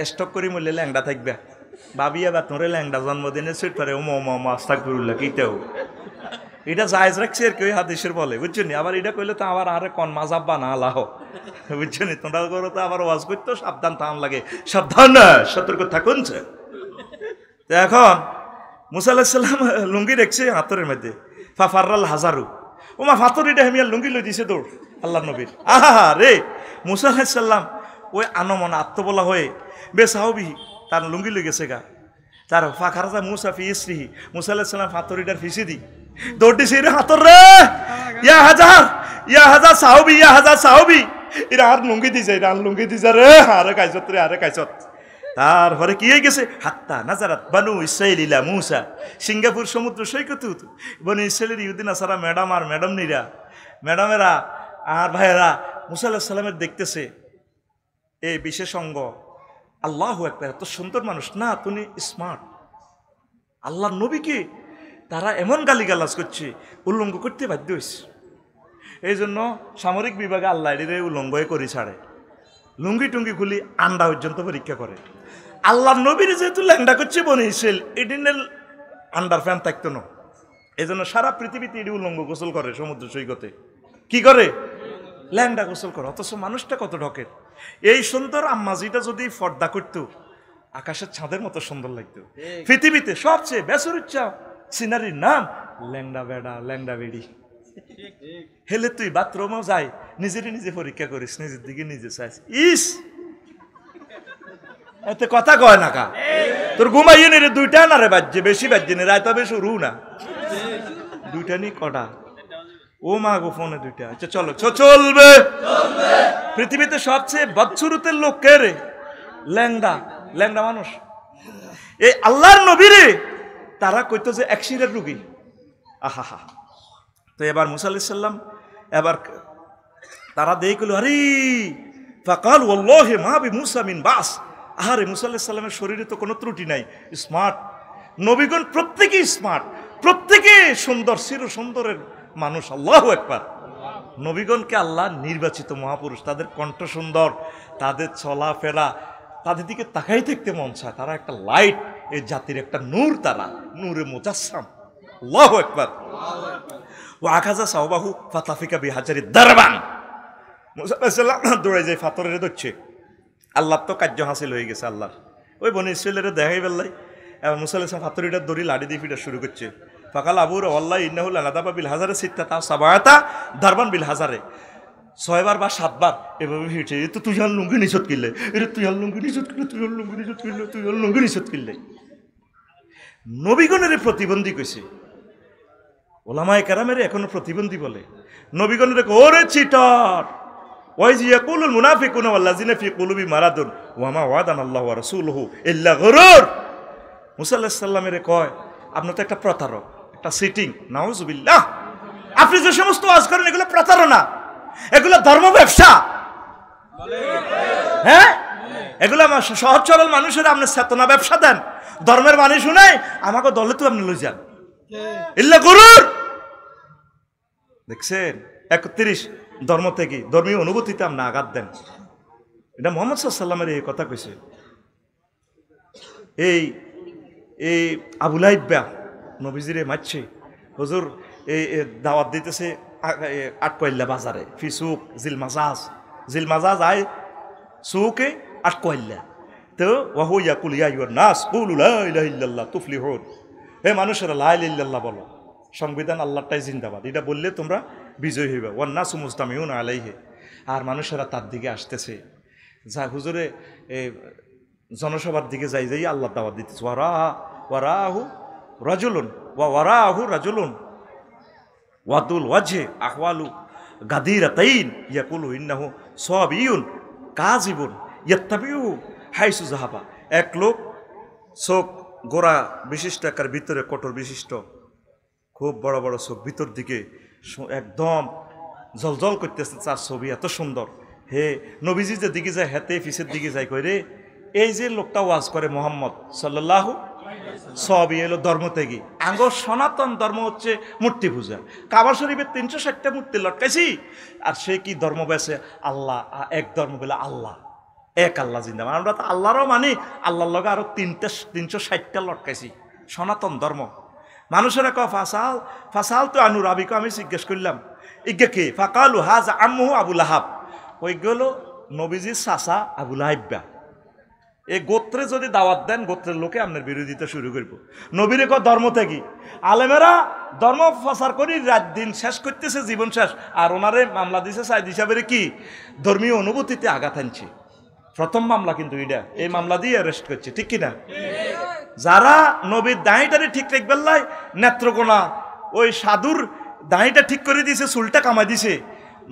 স্টক করি মরলে ল্যাংডা থাকবে, ভাবিয়া বা তোরে ল্যাংডা জন্মদিনে সুইট পারে ও মা আস্তাগফিরুল্লাহ কিটাও, এটা জায়েজ রাখছে আর কি, ওই হাদিসের বলে, বুঝছো নি। আবার এটা কইলে তো আবার আরে কন মাজাব বা না লাহ, বুঝছো নি। তোমরা করো তো আবার ওয়াজ করতো সাবধান থাম লাগে, সাবধান না, সতর্ক থাকুন। এখন মুসা আলাইহিস সালাম লুঙ্গি রেখছে হাতরের মধ্যে, ফাফাররাল হাজারু, ওমা ফাতরিটা হেমিয়া লুঙ্গি লই দিছে দৌড় আল্লাহ নবীর। আহা রে, মুসা আলাইহিস সালাম ওই আনমনা আত্মবলা হয়ে বেসাহবি তার লুঙ্গি লই গেছে গা, তার ফাখারাজা মুসা ফি ইসরিহি, মুসা আলাইহিস সালাম ফাতরিটার ফিসি দি দৌড় দিছে রে হাতর রে, ইয়া হাজার সাহবি, ইয়া হাজার সাহবি, এরা আর লুঙ্গি দিছে, এরা আর লুঙ্গি দিছে রে, আরে কাইছত রে, আরে কাইছত। তারপরে কি হয়ে গেছে, হাত্তা নাজারাত বানু ইসরাইল ইলা মুসা, সিঙ্গাপুর সমুদ্র সৈকত বনু ইসরাইলের ইহুদিন আসারা ম্যাডাম আর ম্যাডাম নিরা, ম্যাডামেরা আর ভাইয়েরা মুসা আলাইহিস সালামের দেখতেছে এই বিশেষ অঙ্গ, আল্লাহু আকবার, এত সুন্দর মানুষ না, তুমি স্মার্ট। আল্লাহর নবীকে তারা এমন গালিগালাজ করছে, উল্লঙ্গ করতে বাধ্য হয়েছে। এই জন্য সামরিক বিভাগে আল্লাহ এটিরে উল্লঙ্গই করি ছাড়ে, লুঙ্গি টুঙ্গি খুলি আন্ডা পর্যন্ত পরীক্ষা করে। আল্লাহর নবীর যেহেতু ল্যাংডা করছে বনে ইসরাইল, এডিনের আন্ডার ফ্যান থাকতো না, এই জন্য সারা পৃথিবীতে এটি উল্লঙ্গ গোসল করে সমুদ্র সৈকতে। কি করে? ল্যাংডা গোসল করে। অথচ মানুষটা কত ঢকের। এই সুন্দর আম্মাজিটা যদি পর্দা করতো, আকাশের চাঁদের মতো সুন্দর লাগতো। পৃথিবীতে সবচেয়ে বেসুরিচ্ছা সিনারির নাম ল্যাংডা বেড়া, ল্যাংডা বেড়ি। হেলে তুই বাথরুমেও যাই, নিজেরই নিজে পরীক্ষা করিস, নিজের দিকে নিজে চাইস, ইস এতে কথা কয় না কা, তোর ঘুমাইয়ে নি রে, দুইটা না রে বাজছে, বেশি বাজছে না, রায় তবে শুরু না, দুইটা নি কটা, ও মা গো ফোনে দুইটা, আচ্ছা চলো চলবে। পৃথিবীতে সবচেয়ে বদসুরতের লোক কে রে? ল্যাংডা, ল্যাংডা মানুষ। এই আল্লাহর নবী রে তারা কইতো যে এক শিরের রুগী। আহা হা। তো এবার মুসা আলাইহিস সালাম এবার তারা দেখলো, আরে ফাকাল ওয়াল্লাহি মা বি মুসা মিন বাস, আরে মুসা আলাইহিস সালামের শরীরে তো কোনো ত্রুটি নাই, স্মার্ট। নবীগণ প্রত্যেকেই স্মার্ট, প্রত্যেকে সুন্দর, চির সুন্দরের মানুষ। আল্লাহু আকবার। নবীগণকে আল্লাহ নির্বাচিত মহাপুরুষ, তাদের কণ্ঠ সুন্দর, তাদের চলাফেরা, তাদের দিকে তাকাই থাকতে মন চায়। তারা একটা লাইট, এই জাতির একটা নূর, তারা নূরে মুজাসসাম। আল্লাহু আকবার। ওয়া আখাযা সাওবাহু ফাতাফিকা বিহাজারি দারবান, মুসা আলাইহিস সালাম দৌড়ে যায়, ফাতরে ধরছে। আল্লাহ তো কার্য হাসিল হয়ে গেছে। আল্লাহ ওই বনি ইসরাইলের দেখাই বেল্লাই। এবার মুসা আলাইহিস সালাম ফাতরিটার দড়ি লাড়ি দিয়ে ফিটা শুরু করছে। ফাকাল আবুর ওয়াল্লাহি ইন্নাহু লানাদাবা বিল হাজারে সিত্তাতা সাবাতা দারবান বিল হাজারে, 6 বার বা 7 বার এভাবে ফিরছে। এ তো তুই আর লুঙ্গি নিষেধ করলে, এটা তুই আর লুঙ্গি নিষেধ করলে, তুই আর লুঙ্গি নিষেধ করলে, তুই আর লুঙ্গি নিষেধ করলে। নবীগণের প্রতিবন্ধী কইছে, ওলামায়ে কেরামের এখনো প্রতিবন্ধী বলে। নবীগণের ওরে চিটার, ওয়াইজ ইয়াকুলুল মুনাফিকুনা ওয়াল্লাযিনা ফি কুলুবি মারাদুন ওয়া মা ওয়াদানা আল্লাহু ওয়া রাসূলুহু ইল্লা গুরুর। মুসা আলাইহিস সালামের কয়, আপনি তো একটা প্রতারক, একটা সিটিং, নাউজুবিল্লাহ। আপনি যে সমস্ত ওয়াজ করেন এগুলো প্রতারণা, এগুলো ধর্ম ব্যবসা। হ্যাঁ, এগুলো সহজ সরল মানুষের আপনি চেতনা ব্যবসা দেন, ধর্মের বাণী শুনে আমাকে দলে তো আপনি লই যান ইল্লা গুরুর। দেখছেন 31 ধর্ম থেকে ধর্মীয় অনুভূতিতে আপনি আঘাত দেন। এটা মোহাম্মদ সাল্লামের এই কথা কইছে। এই এই আবু লাইব্বা নবীজিরে মারছে, হুজুর এই দাওয়াত দিতেছে আটকইল্লা বাজারে, ফি সুক জিল মাজাজ আয় সুকে আটকইল্লা। তো ওয়াহু ইয়াকুল ইয়া আইয়ুহান নাস কুলু লা ইলাহা ইল্লাল্লাহ তুফলিহুন। হে মানুষেরা লা ইলাহা ইল্লাল্লাহ বলো, সংবিধান আল্লাহটাই জিন্দাবাদ, এটা বললে তোমরা বিজয় হইবে। ওয়ান নাসু মুস্তামিউন আলাইহি। আর মানুষেরা তার দিকে আসতেছে, যা হুজুরে জনসভার দিকে যাই যাই আল্লাহ দাওয়াত দিতেছে। ওয়ারাহু রাজুলুন ওয়াদুল ওয়াজহে আহওয়ালু গাদিরাতাইন ইয়াকুলু ইন্নাহু সাবিয়ুন কাযিবুন ইয়াত্তাবিউ হাইসু যাহাবা। এক লোক চোখ গোড়া বিশিষ্ট, একার ভিতরে কঠোর বিশিষ্ট, খুব বড় বড় চোখ, ভিতর দিকে একদম জলজল করতেছে, তার ছবি এত সুন্দর। হে নবীজি যে দিকে যায় হেতে ফিসের দিকে যায় কই রে, এই যে লোকটা ওয়াজ করে মোহাম্মদ সাল্লাল্লাহু, সবই এলো ধর্ম থেকে। আঙ্গ সনাতন ধর্ম হচ্ছে মূর্তি পূজা। কাবা শরীফের 360টা মূর্তি লটকাইছি, আর সে কি ধর্ম বেছে? আল্লাহ এক ধর্ম বলে আল্লাহ এক, আল্লাহ জিন্দাবাদ। আমরা তো আল্লাহরও মানি, আল্লাহর লগে আরো 360টা লটকাইছি, সনাতন ধর্ম। মানুষেরা ক ফাসাল তো আনুর আবিকে আমি জিজ্ঞেস করলাম ইজ্ঞা কে? ফাকালু হাজ আম্মুহু আবু লাহাব। ওই গেল নবীজির চাচা আবু লাহাব্বা। এই গোত্রে যদি দাওয়াত দেন, গোত্রের লোকে আপনার বিরোধিতা শুরু করব। নবীরে ক ধর্ম থেকে আলেমেরা ধর্ম প্রচার করি রাত দিন শেষ করতেছে, জীবন শেষ। আর ওনারে মামলা দিছে সাইদ হিসাবে কি ধর্মীয় অনুভূতিতে আঘাত আনছে। প্রথম মামলা কিন্তু এটা, এই মামলা দিয়ে অ্যারেস্ট করছে, ঠিক কিনা? যারা নবীর দাঁড়িটারে ঠিক রাখবেন লাই, নেত্রকোনা ওই সাধুর দাঁড়িটা ঠিক করে দিয়েছে, চুলটা কামাই দিছে,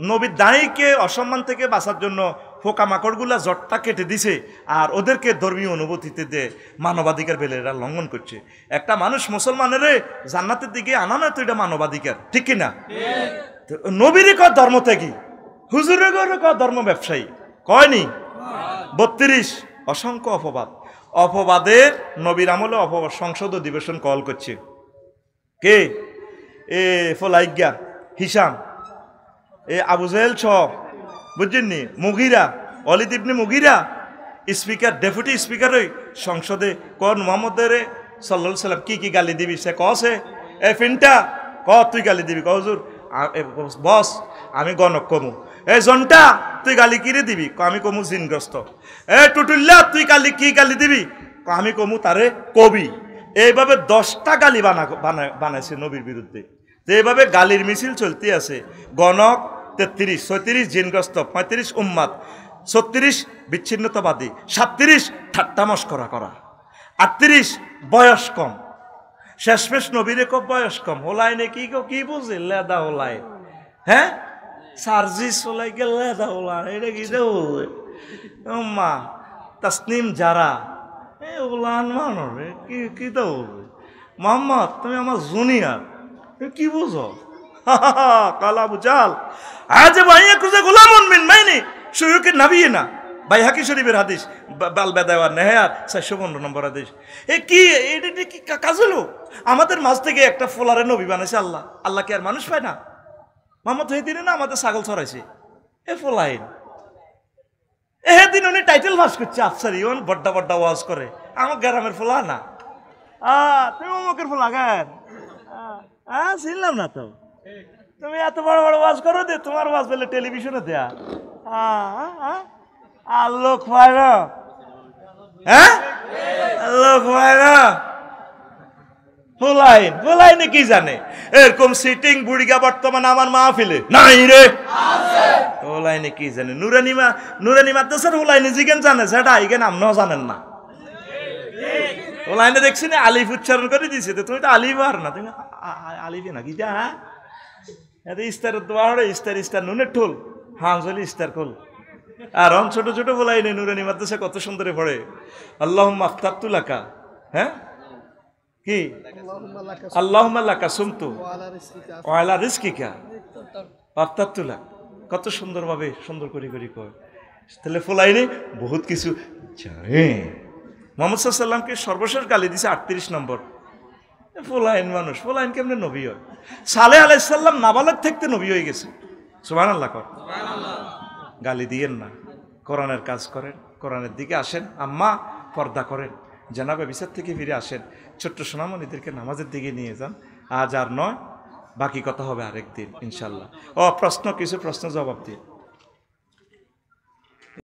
নবীর দাঁড়িকে অসম্মান থেকে বাঁচার জন্য পোকামাকড়গুলা জটটা কেটে দিছে, আর ওদেরকে ধর্মীয় অনুভূতিতে দিয়ে মানবাধিকার বেলে এরা লঙ্ঘন করছে। একটা মানুষ মুসলমানের জান্নাতের দিকে আনা নয় তো এটা মানবাধিকার, ঠিক কিনা? নবীর ক ধর্ম থেকে, হুজুরের ক ধর্ম ব্যবসায়ী কয়নি। 32 অসংখ্য অপবাদ। অপবাদের নবীর আমলে অপবাদ সংসদ অধিবেশন কল করছে কে? এ ফলাইজ্ঞা হিসাম, এ আবু জেহেল ছ, বুঝছেননি, মুগিরা, অলিদ ইবনে মুগিরা স্পিকার, ডেপুটি স্পিকার ওই সংসদে কোন মোহাম্মদের সাল্লাল্লাহু আলাইহি সাল্লাম কি গালি দিবি? সে কছে এ ফিনটা ক তুই গালি দিবি? ক হুজুর বস আমি গণক কমু। এ জনটা তুই গালি কিরে দিবি? ক আমি কমু জিনগ্রস্ত। এ টুটুল্লা তুই কি গালি দিবি? ক আমি কমু তারে কবি। এইভাবে 10টা গালি বানাইছে নবীর বিরুদ্ধে। তো এইভাবে গালির মিছিল চলতে আছে। গণক 33, 36 জিনগ্রস্ত, 35 উম্মাদ, 36 বিচ্ছিন্নতাবাদী, 37 ঠাট্টা মস্করা করা, 38 বয়স কম। শেষমেশ নবীরে খুব বয়স কম হোলাই নাকি কি বুঝে লেদা হোলাই, হ্যাঁ সার্জিস হোলাই গে লেদা হোলা, এটা কি বলবে মা তাসনিম যারা ওলান মানুষ কি তো বলবে মোহাম্মদ তুমি আমার জুনিয়র, কি বুঝো? কালা বুঝাল আজ ভাইয়া খুঁজে গোলামন মিন মাইনি শুরুকে নাবিয়ে না। বাইহাকি শরীফের হাদিস, বাল বেদাওয়ার নেহার 415 নম্বর হাদিস। এ কি এটা কি কাজ হলো? আমাদের মাঝ থেকে একটা ফোলারে নবী বানাইছে আল্লাহ। আল্লাহ কি আর মানুষ পায় না? মোহাম্মদ এই দিনে না আমাদের ছাগল ছড়াইছে এ ফোলাইন। এদিন উনি টাইটেল ভাস করছে আফসারি, ওন বড্ডা বড্ডা ওয়াজ করে। আমার গ্রামের ফোলা না, তুমি অমুকের ফোলা গান ছিলাম না তো। তুমি এত বড় বড় ওয়াজ করো দে, তোমার ওয়াজ বলে টেলিভিশনে দেয়া আর লোক হয় না, হ্যাঁ লোক হয় না। ফোলাইনে কি জানে? এরকম সিটিং বুড়িগা বর্তমানে আমার মাহফিলে নাই রে। ফোলাইনে কি জানে? নুরানি মাদ্রাসার ফোলাইনে জিগেন জানে, সেটা ইগেন আপনিও জানেন না। ফোলাইনে দেখছি না আলিফ উচ্চারণ করে দিছে, তুমি তো আলিফ আর না, তুমি আলিফে নাকি যা? হ্যাঁ ইস্তার দোয়া ইস্তার নুনের ঠোল হাঁসলি ইস্তার খোল। আর ছোট ছোট ফোলাইনে নুরানি মাদ্রাসা কত সুন্দরে পড়ে আল্লাহুম্মা আফতারতু লাকা, হ্যাঁ কি اللهم لك আল্লাহুম্মা লাকা সুমতু وعلى رزقك ওয়া আলা রিজকিকা আফতারতুলাক। কত সুন্দরভাবে সুন্দর করে কয়। তাহলে ফুলাইনে বহুত কিছু জানে। মুহাম্মদ সাল্লাল্লাহু আলাইহি সাল্লামকে সর্বশেষ গালি দিছে 38 নম্বর। ফুলাইন মানুষ, ফুলাইন কেমনে নবী হয়? সালেহ আলাইহিস সালাম নাবালক থাকতে নবী হয়ে গেছে। সুবহানাল্লাহ কর। গালি দিয়েন না, কোরআনের কাজ করেন, কোরআনের দিকে আসেন, আম্মা পর্দা করেন, জানাবে বিচার থেকে ফিরে আসেন, ছোট্ট সোনামণিদেরকে নামাজের দিকে নিয়ে যান। আজ আর নয়, বাকি কথা হবে আরেকদিন ইনশাল্লাহ। কিছু প্রশ্ন জবাব দিন।